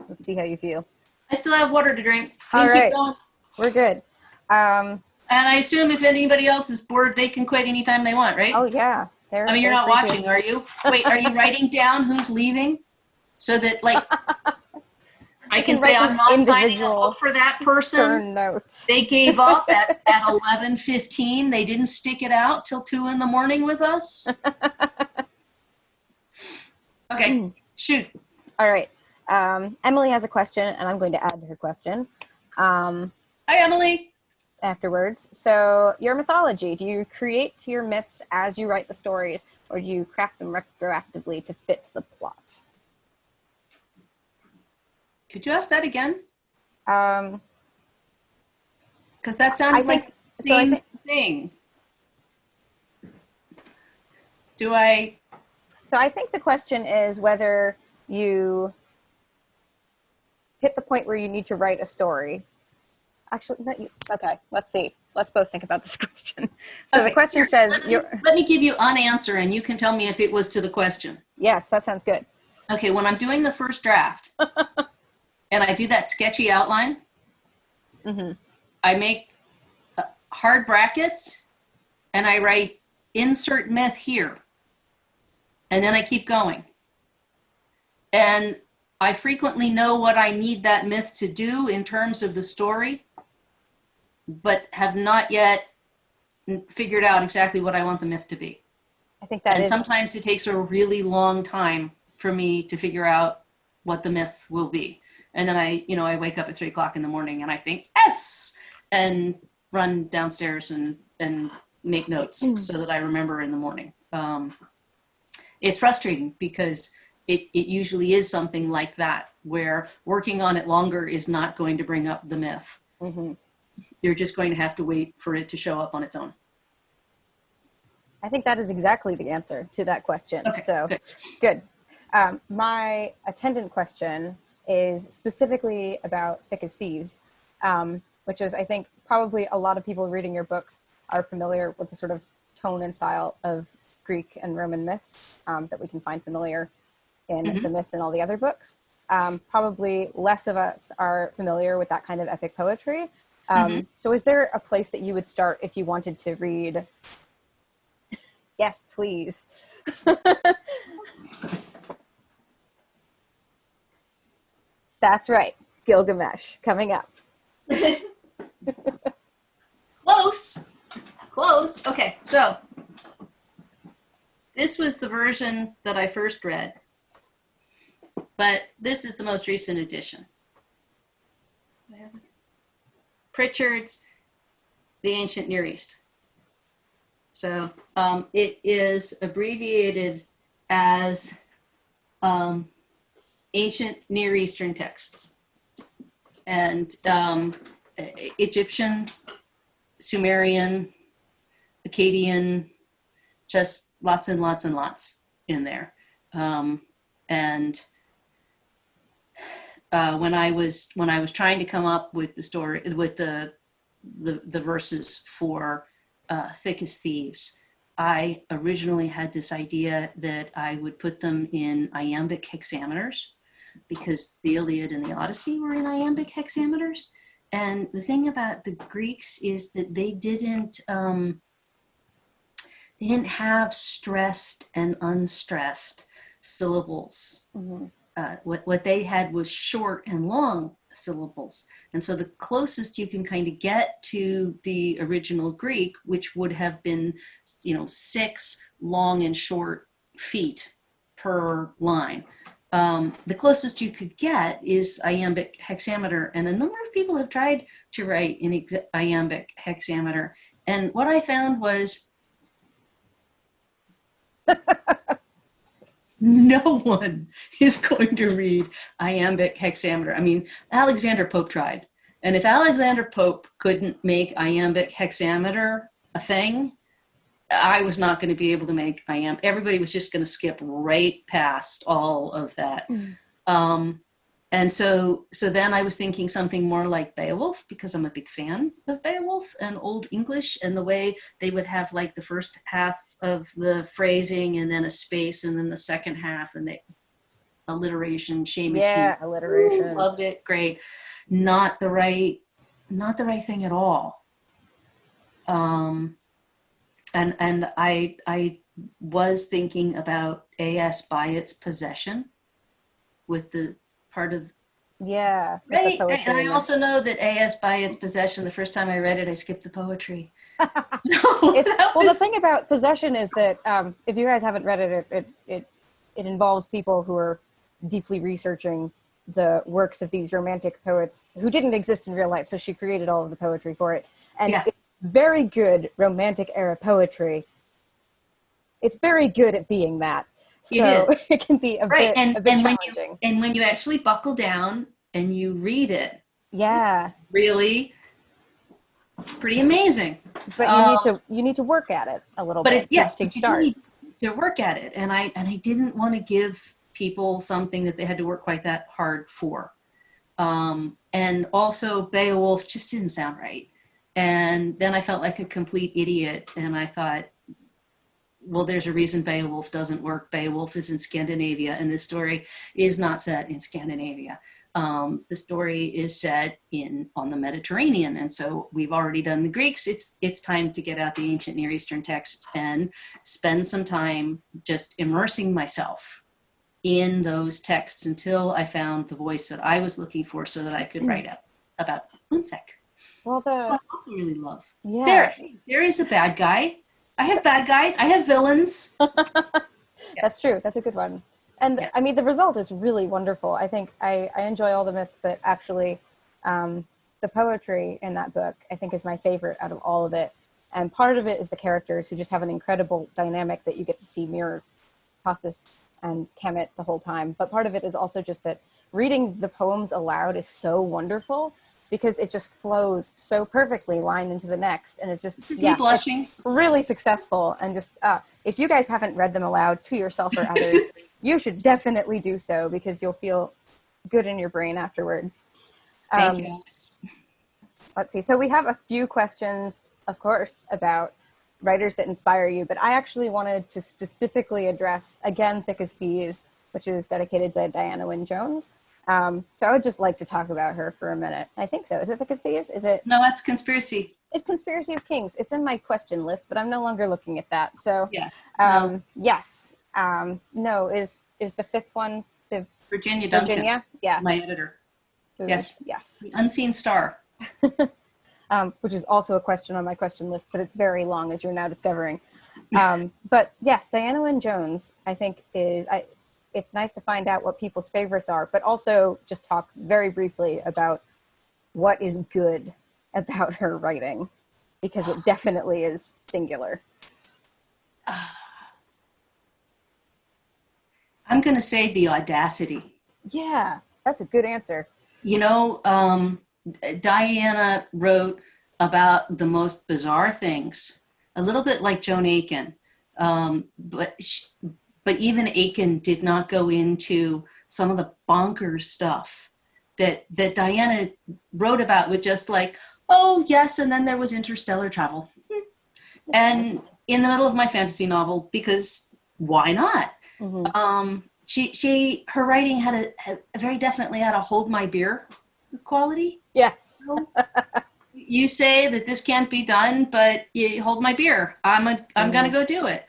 Let's see how you feel. I still have water to drink. We All can right. keep going. We're good. And I assume if anybody else is bored, they can quit anytime they want, right? Oh, yeah. I mean, you're not watching, are you? Wait, are you writing down who's leaving? So that, like, I can say I'm not signing a book for that person. Notes. They gave up at 11:15. They didn't stick it out till 2 in the morning with us. Okay, shoot. All right. Emily has a question, and I'm going to add to her question. Hi, Emily. Afterwards. So, your mythology, do you create your myths as you write the stories, or do you craft them retroactively to fit the plot? Could you ask that again? Because that sounded like the same thing. Do I? So I think the question is whether you hit the point where you need to write a story. Actually, not you. Okay, let's see. Let's both think about this question. So okay, the question says... Let me give you an answer, and you can tell me if it was to the question. Yes, that sounds good. Okay, when I'm doing the first draft, and I do that sketchy outline, I make hard brackets, and I write insert myth here. And then I keep going. And I frequently know what I need that myth to do in terms of the story, but have not yet figured out exactly what I want the myth to be. I think that and sometimes it takes a really long time for me to figure out what the myth will be. And then I wake up at 3 o'clock in the morning and I think, yes, and run downstairs and make notes so that I remember in the morning. It's frustrating because it usually is something like that, where working on it longer is not going to bring up the myth. You're just going to have to wait for it to show up on its own. I think that is exactly the answer to that question. Okay, so good. My attendant question is specifically about Thick as Thieves, which is, I think, probably a lot of people reading your books are familiar with the sort of tone and style of Greek and Roman myths that we can find familiar in the myths in all the other books. Probably less of us are familiar with that kind of epic poetry. So is there a place that you would start if you wanted to read? Yes, please. That's right. Gilgamesh coming up. Close. Okay, so this was the version that I first read, but this is the most recent edition. Pritchard's The Ancient Near East. So it is abbreviated as Ancient Near Eastern Texts. And Egyptian, Sumerian, Akkadian, just lots and lots and lots in there. When I was trying to come up with the story, with the verses for Thick as Thieves, I originally had this idea that I would put them in iambic hexameters, because the Iliad and the Odyssey were in iambic hexameters. And the thing about the Greeks is that they didn't they didn't have stressed and unstressed syllables. Mm-hmm. What they had was short and long syllables. And so the closest you can kind of get to the original Greek, which would have been, 6 long and short feet per line. The closest you could get is iambic hexameter. And a number of people have tried to write in iambic hexameter. And what I found was no one is going to read iambic hexameter. I mean, Alexander Pope tried. And if Alexander Pope couldn't make iambic hexameter a thing, I was not going to be able to make iambic. Everybody was just going to skip right past all of that. And so then I was thinking something more like Beowulf, because I'm a big fan of Beowulf and Old English, and the way they would have like the first half of the phrasing and then a space and then the second half, and the alliteration. Seamus, Yeah, alliteration. Loved it. Great. Not the right thing at all. And I was thinking about AS by its possession with the part of right. And I also know that AS by its possession, the first time I read it, I skipped the poetry. The thing about possession is that if you guys haven't read it, it involves people who are deeply researching the works of these romantic poets who didn't exist in real life. So she created all of the poetry for it. And it's very good romantic era poetry. It's very good at being that. So it can be a bit challenging. When you actually buckle down and you read it, it's really pretty amazing. But you need to work at it a little bit. To start. You need to work at it, and I didn't want to give people something that they had to work quite that hard for. And also Beowulf just didn't sound right. And then I felt like a complete idiot, and I thought, well, there's a reason Beowulf doesn't work. Beowulf is in Scandinavia, and this story is not set in Scandinavia. The story is set on the Mediterranean, and so we've already done the Greeks. It's time to get out the ancient Near Eastern texts and spend some time just immersing myself in those texts until I found the voice that I was looking for, so that I could write about Unsec. Well, I also really love. There is a bad guy. I have bad guys. I have villains. That's true. That's a good one. And I mean, the result is really wonderful. I think I enjoy all the myths, but actually the poetry in that book, I think, is my favorite out of all of it. And part of it is the characters, who just have an incredible dynamic that you get to see mirror Costas and Kemet the whole time. But part of it is also just that reading the poems aloud is so wonderful, because it just flows so perfectly line into the next. And it's just blushing. It's really successful. And just if you guys haven't read them aloud to yourself or others, you should definitely do so, because you'll feel good in your brain afterwards. Thank you. Let's see. So we have a few questions, of course, about writers that inspire you, but I actually wanted to specifically address, again, Thick as Thieves, which is dedicated to Diana Wynne Jones. So I would just like to talk about her for a minute. I think so. Is it Thick as Thieves? Is it? No, that's Conspiracy. It's Conspiracy of Kings. It's in my question list, but I'm no longer looking at that. So no. Yes. No, is the fifth one the Virginia Duncan? Virginia? Yeah. My editor. Yes. The Unseen Star. Which is also a question on my question list, but it's very long, as you're now discovering. But yes, Diana Wynne Jones, I think it's nice to find out what people's favorites are, but also just talk very briefly about what is good about her writing, because it definitely is singular. I'm going to say the audacity. Yeah, that's a good answer. Diana wrote about the most bizarre things, a little bit like Joan Aiken, but even Aiken did not go into some of the bonkers stuff that Diana wrote about, with just like, oh yes, and then there was interstellar travel, and in the middle of my fantasy novel, because why not? Mm-hmm. Her writing had a very definitely had a hold my beer quality. Yes. you say that this can't be done, but you hold my beer. I'm gonna go do it.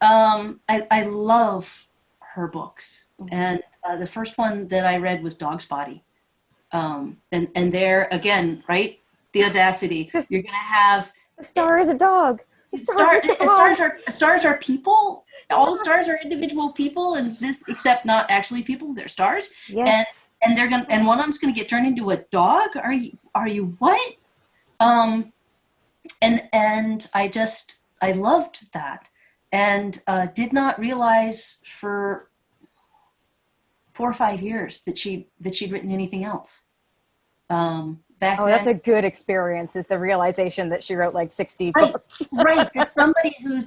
I love her books, and the first one that I read was Dog's Body. And there again, right? The audacity. Just You're gonna have the star is a dog. The star is a dog. stars are people. All stars are individual people, and this except not actually people. They're stars. Yes. And they're gonna and one of them's gonna get turned into a dog. Are you what? Um, and I loved that, and did not realize for 4 or 5 years that she'd written anything else. Back then, That's a good experience, is the realization that she wrote like 60 right, books. right. That somebody who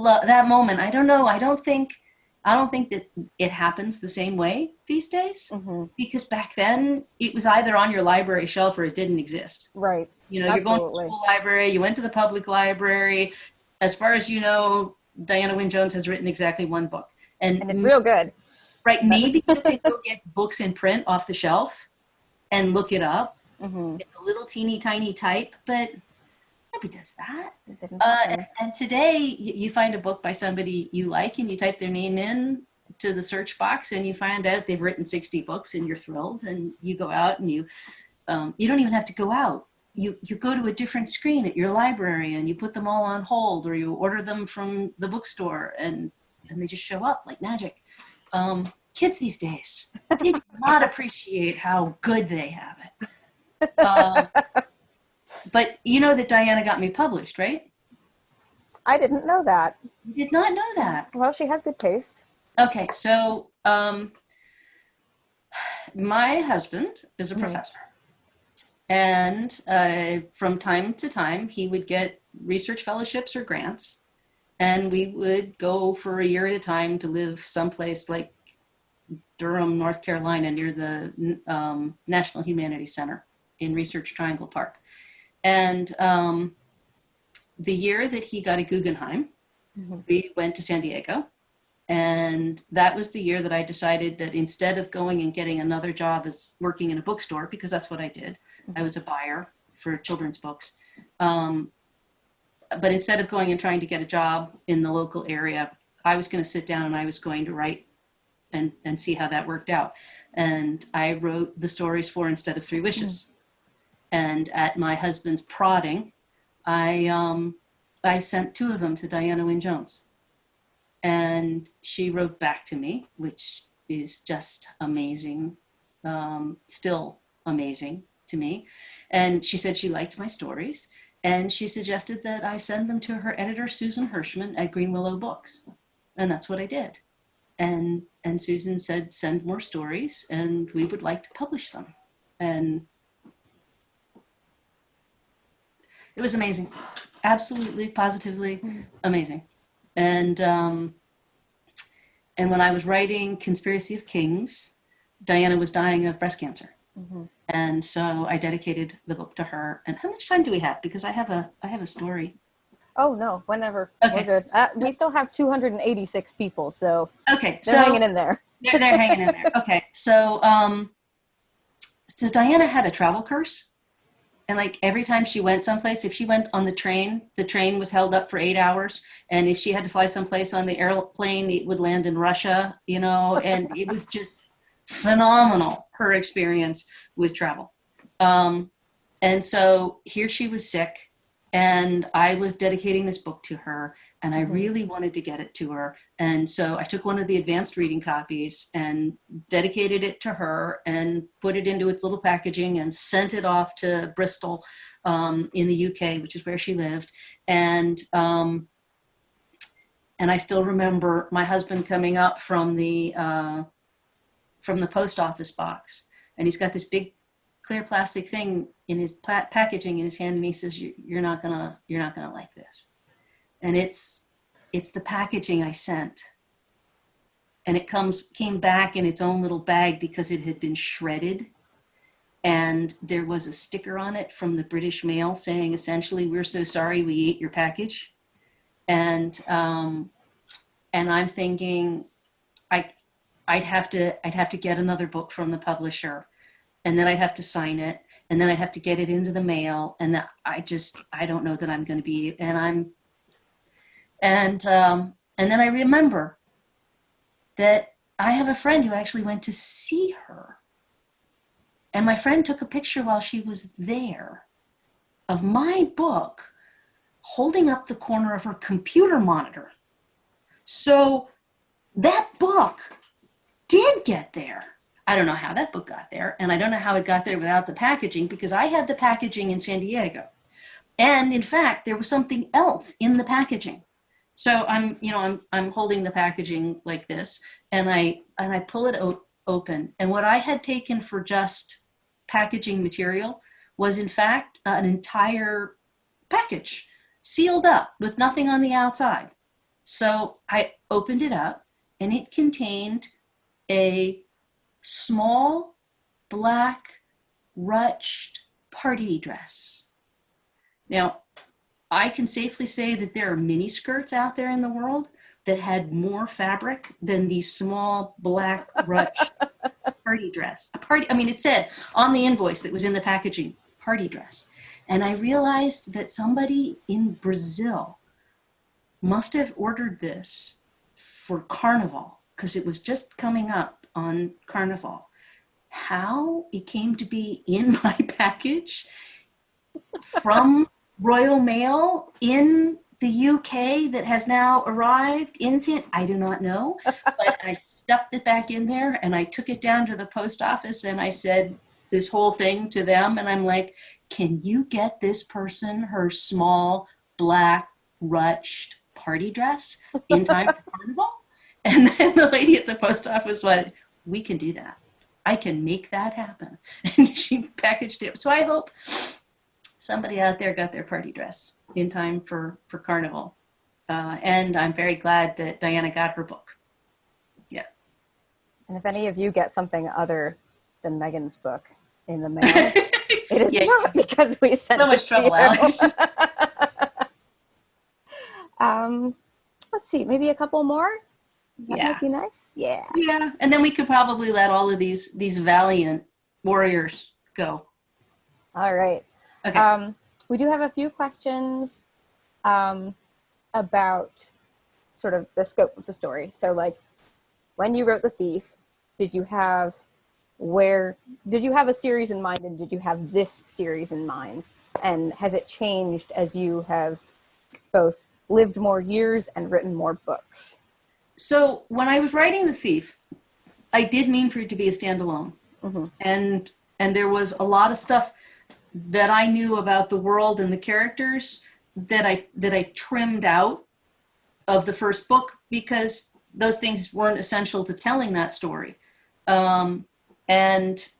love that moment. I don't know. I don't think that it happens the same way these days, because back then it was either on your library shelf or it didn't exist. Right. You know, you're going to the school library, you went to the public library. As far as you know, Diana Wynne Jones has written exactly one book. And it's real good. Right. Maybe you can go get books in print off the shelf and look it up. It's a little teeny tiny type, but nobody does that. And today you find a book by somebody you like and you type their name in to the search box and you find out they've written 60 books and you're thrilled, and you go out and you don't even have to go out. You go to a different screen at your library and you put them all on hold, or you order them from the bookstore and they just show up like magic. Kids these days, they do not appreciate how good they have it. But you know that Diana got me published, right? I didn't know that. You did not know that. Well, she has good taste. Okay, so my husband is a professor. And from time to time, he would get research fellowships or grants. And we would go for a year at a time to live someplace like Durham, North Carolina, near the National Humanities Center in Research Triangle Park. And the year that he got a Guggenheim, we went to San Diego. And that was the year that I decided that instead of going and getting another job as working in a bookstore, because that's what I did, I was a buyer for children's books. But instead of going and trying to get a job in the local area, I was going to sit down and I was going to write and see how that worked out. And I wrote the stories for Instead of Three Wishes. And at my husband's prodding, I sent 2 of them to Diana Wynne Jones. And she wrote back to me, which is just amazing, still amazing to me. And she said she liked my stories. And she suggested that I send them to her editor, Susan Hirschman at Green Willow Books. And that's what I did. And Susan said, send more stories and we would like to publish them. And it was amazing. Absolutely, positively amazing. And when I was writing Conspiracy of Kings, Diana was dying of breast cancer. And so I dedicated the book to her. And how much time do we have? Because I have a story. Oh no, whenever. Okay. We're good. We still have 286 people, so okay, they're hanging in there. They're hanging in there. Okay, so Diana had a travel curse, and like every time she went someplace, if she went on the train was held up for 8 hours, and if she had to fly someplace on the airplane, it would land in Russia, you know, and it was just phenomenal, her experience with travel. And so here she was sick. And I was dedicating this book to her, and I really wanted to get it to her. And so I took one of the advanced reading copies and dedicated it to her and put it into its little packaging and sent it off to Bristol in the UK, which is where she lived. And I still remember my husband coming up from the post office box, and he's got this big clear plastic thing in his packaging in his hand, and he says, you're not gonna like this. And it's the packaging I sent, and it came back in its own little bag because it had been shredded, and there was a sticker on it from the British Mail saying essentially, we're so sorry we ate your package. And I'm thinking I'd have to get another book from the publisher. and then I'd have to sign it, and then I'd have to get it into the mail, and that I don't know that I'm going to be, and then I remember that I have a friend who actually went to see her, and my friend took a picture while she was there of my book holding up the corner of her computer monitor. So that book did get there. I don't know how that book got there, and I don't know how it got there without the packaging, because I had the packaging in San Diego. And in fact, there was something else in the packaging. So I'm holding the packaging like this, and I pull it open. And what I had taken for just packaging material was in fact an entire package sealed up with nothing on the outside. So I opened it up, and it contained a small black ruched party dress. Now, I can safely say that there are mini skirts out there in the world that had more fabric than the small black ruched party dress. It said on the invoice that was in the packaging, party dress. And I realized that somebody in Brazil must have ordered this for Carnival, because it was just coming up on Carnival. How it came to be in my package from Royal Mail in the UK that has now arrived in I do not know, but I stuffed it back in there, and I took it down to the post office, and I said this whole thing to them, and I'm like, can you get this person her small black ruched party dress in time for Carnival? And then the lady at the post office went, we can do that. I can make that happen. And she packaged it. So I hope somebody out there got their party dress in time for Carnival. And I'm very glad that Diana got her book. Yeah. And if any of you get something other than Megan's book in the mail, it is not because we sent so much trouble, Alex. Let's see, maybe a couple more. That might be nice. Yeah. Yeah, and then we could probably let all of these valiant warriors go. All right. Okay. We do have a few questions about sort of the scope of the story. So, like, when you wrote The Thief, did you have a series in mind, and did you have this series in mind? And has it changed as you have both lived more years and written more books? So when I was writing The Thief, I did mean for it to be a standalone. Mm-hmm. And there was a lot of stuff that I knew about the world and the characters that I trimmed out of the first book, because those things weren't essential to telling that story. And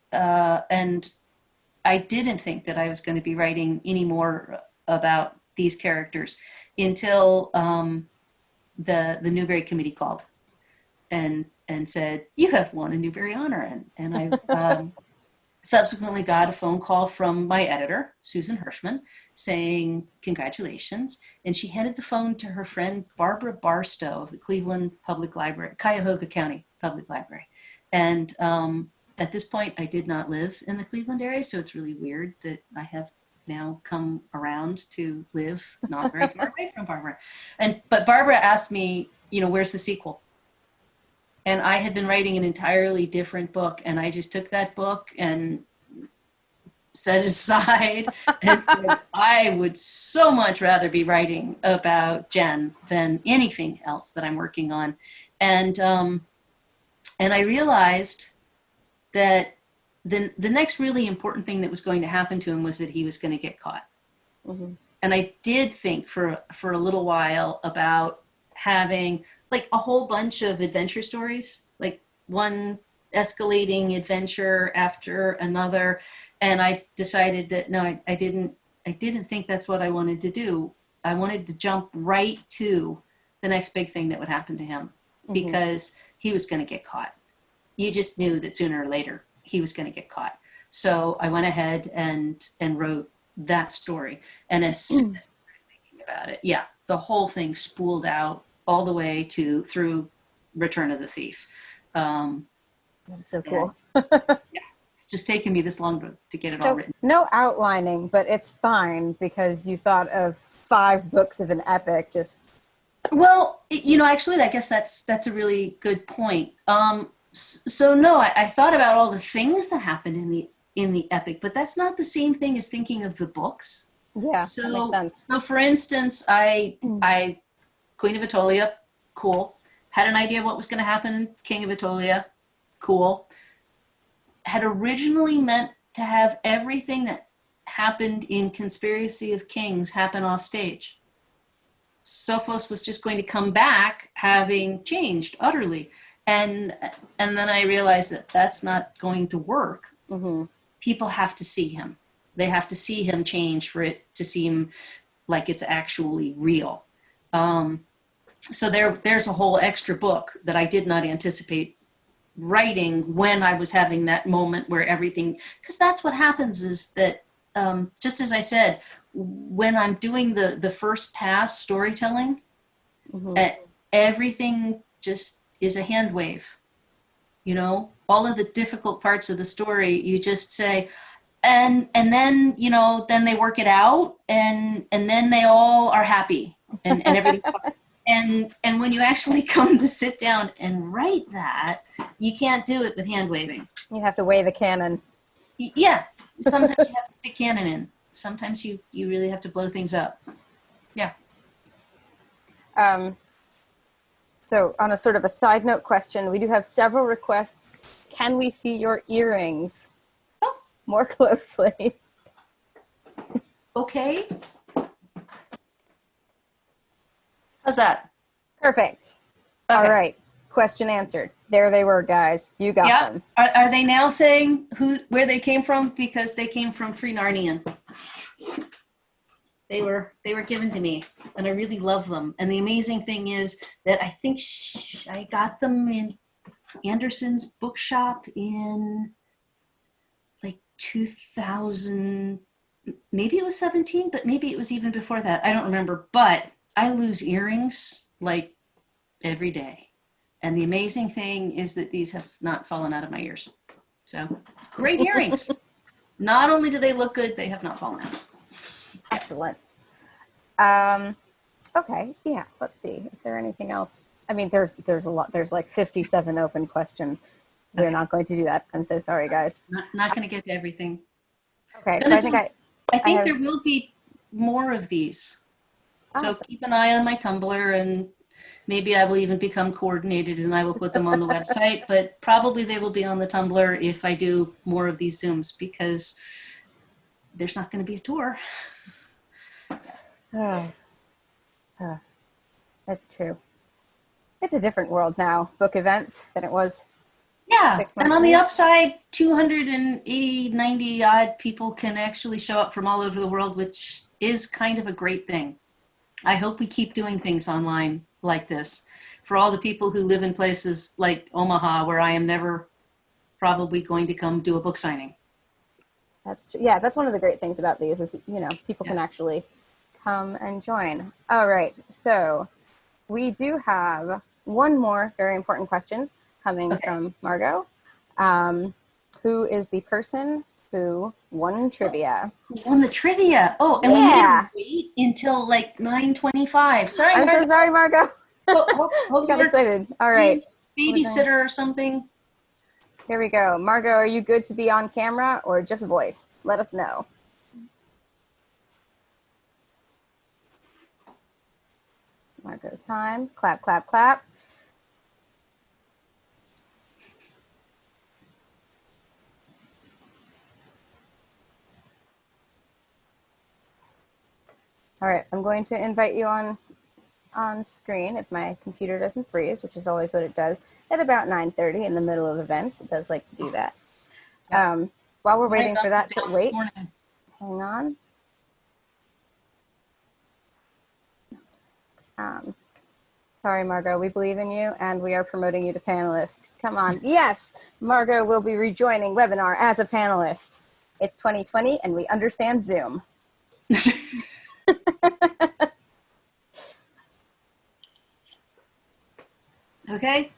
I didn't think that I was going to be writing any more about these characters until the Newbery Committee called and said, you have won a Newbery Honor. And I subsequently got a phone call from my editor, Susan Hirschman, saying, congratulations. And she handed the phone to her friend, Barbara Barstow of the Cleveland Public Library, Cuyahoga County Public Library. And at this point, I did not live in the Cleveland area, so it's really weird that I have now come around to live not very far away from Barbara. But Barbara asked me, where's the sequel? And I had been writing an entirely different book, and I just took that book and set it aside and said, I would so much rather be writing about Jen than anything else that I'm working on. And I realized that the next really important thing that was going to happen to him was that he was going to get caught. Mm-hmm. And I did think for a little while about having like a whole bunch of adventure stories, like one escalating adventure after another. And I decided that no, I didn't think that's what I wanted to do. I wanted to jump right to the next big thing that would happen to him, mm-hmm. because he was going to get caught. You just knew that sooner or later he was going to get caught. So I went ahead and wrote that story. And as soon as I started thinking about it, the whole thing spooled out all the way through Return of the Thief. That was so cool. It's just taken me this long to get it all So written. no outlining, but it's fine because you thought of 5 books of an epic. Just Well, actually, I guess that's a really good point. So no, I thought about all the things that happened in the epic, but that's not the same thing as thinking of the books. yeah, that makes sense. So for instance, I Queen of Atolia, cool. Had an idea of what was going to happen in King of Atolia, cool. Had originally meant to have everything that happened in Conspiracy of Kings happen off stage. Sophos was just going to come back having changed utterly. And then I realized that that's not going to work. Mm-hmm. People have to see him. They have to see him change for it to seem like it's actually real. So there's a whole extra book that I did not anticipate writing when I was having that moment where everything, because that's what happens is that, just as I said, when I'm doing the first pass storytelling, everything just is a hand wave. All of the difficult parts of the story, you just say, and then, then they work it out and then they all are happy and everything. And when you actually come to sit down and write that, you can't do it with hand waving. You have to wave a cannon. Yeah. Sometimes you have to stick cannon in. Sometimes you really have to blow things up. Yeah. So on a sort of a side note question, we do have several requests. Can we see your earrings more closely? Okay. How's that? Perfect. Okay. All right. Question answered. There they were, guys. You got them. Are they now saying where they came from? Because they came from Free Narnian. They were given to me, and I really love them. And the amazing thing is that I think I got them in Anderson's bookshop in like 2000. Maybe it was 17, but maybe it was even before that. I don't remember. But I lose earrings like every day. And the amazing thing is that these have not fallen out of my ears. So great earrings. Not only do they look good, they have not fallen out. Excellent. Okay. Yeah. Let's see. Is there anything else? I mean, there's a lot. There's like 57 open questions. We're not going to do that. I'm so sorry, guys. Not going to get to everything. Okay. So I think there will be more of these. So keep an eye on my Tumblr, and maybe I will even become coordinated and I will put them on the website, but probably they will be on the Tumblr if I do more of these Zooms, because there's not going to be a tour. That's true. It's a different world now, book events, than it was. Yeah, and on the upside, 280, 90 odd people can actually show up from all over the world, which is kind of a great thing. I hope we keep doing things online like this. For all the people who live in places like Omaha, where I am never probably going to come do a book signing. That's true. Yeah, that's one of the great things about these is, people can actually come and join. All right, so we do have one more very important question coming from Margot, who is the person who won trivia. Who won the trivia? Oh, and we made her wait until like 9:25. Sorry, I'm Margot. so sorry, Margot. I got excited. All right. Babysitter or something. Here we go. Margot, are you good to be on camera or just voice? Let us know. Margot time. Clap, clap, clap. All right, I'm going to invite you on screen if my computer doesn't freeze, which is always what it does at about 9:30 in the middle of events. It does like to do that. While we're waiting for that to wait, hang on. Sorry, Margot, we believe in you and we are promoting you to panelist. Come on. Yes, Margot will be rejoining webinar as a panelist. It's 2020 and we understand Zoom. Okay.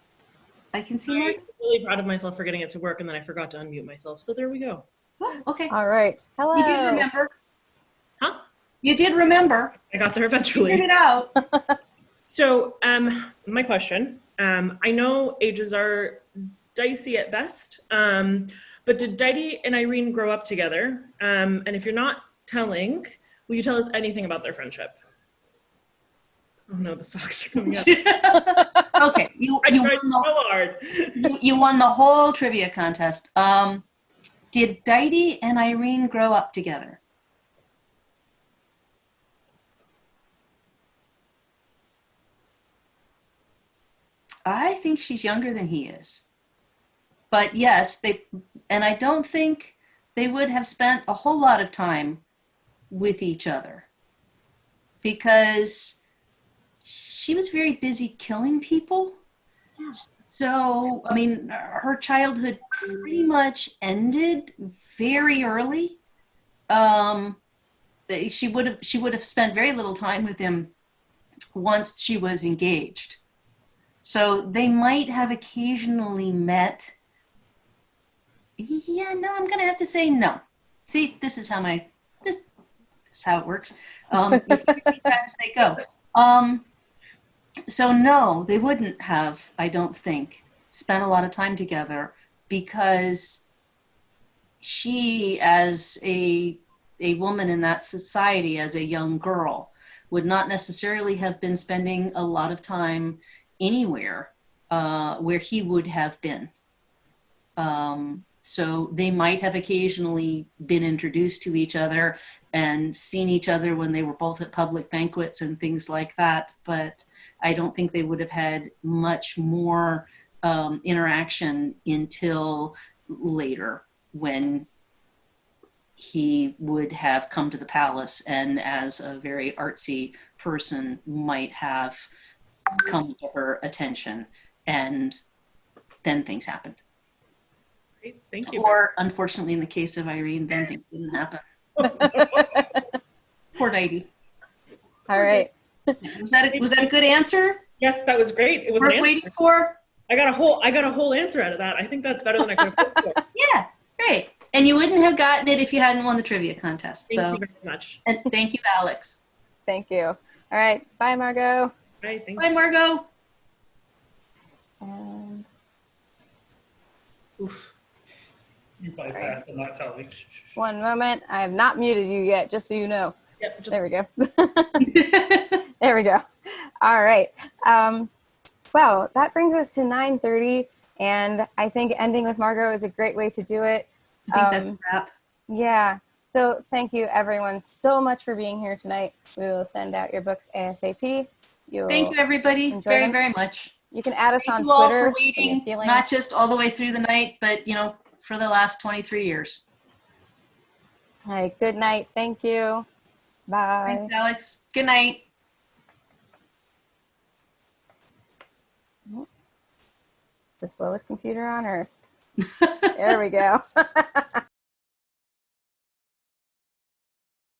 I can see Mark. I'm really proud of myself for getting it to work, and then I forgot to unmute myself. So there we go. Oh, okay. All right. Hello. You did remember. Huh? You did remember. I got there You eventually. figured it out. So my question, I know ages are dicey at best, but did Deidi and Irene grow up together? And if you're not telling, will you tell us anything about their friendship? Oh no, the socks are coming up. Okay, you tried won so hard. you won the whole trivia contest. Did Deidi and Irene grow up together? I think she's younger than he is. But yes, and I don't think they would have spent a whole lot of time with each other because she was very busy killing people. So, I mean, her childhood pretty much ended very early. She would have spent very little time with him once she was engaged. So they might have occasionally met. Yeah, no, I'm gonna have to say no. See, this is how this is how it works. You figure these out as they go. So no, they wouldn't have, I don't think, spent a lot of time together because she, as a woman in that society, as a young girl, would not necessarily have been spending a lot of time anywhere where he would have been. So they might have occasionally been introduced to each other and seen each other when they were both at public banquets and things like that. But I don't think they would have had much more interaction until later when he would have come to the palace and as a very artsy person might have come to her attention, and then things happened. Great, thank you. Or unfortunately, in the case of Irene, then things didn't happen. Poor Deidi. All right. Was that a good answer? Yes, that was great. It was Worth waiting for? I got a whole answer out of that. I think that's better than I could have hoped for. Yeah, great. And you wouldn't have gotten it if you hadn't won the trivia contest. Thank you very much. And thank you, Alex. Thank you. All right. Bye, Margot. Bye, thank Bye, you. Margot. And Oof. You bypassed and not telling. one moment. I have not muted you yet, just so you know. Yep, just There we go. There we go. All right. Wow, that brings us to 9:30, and I think ending with Margot is a great way to do it. I think that's a wrap. Yeah. So thank you, everyone, so much for being here tonight. We will send out your books ASAP. Thank you, everybody, enjoy very, them. very much. You can add us Thank on you all Twitter. for waiting, your feelings. not just all the way through the night, but for the last 23 years. All right. Good night. Thank you. Bye. Thanks, Alex. Good night. The slowest computer on earth. There we go.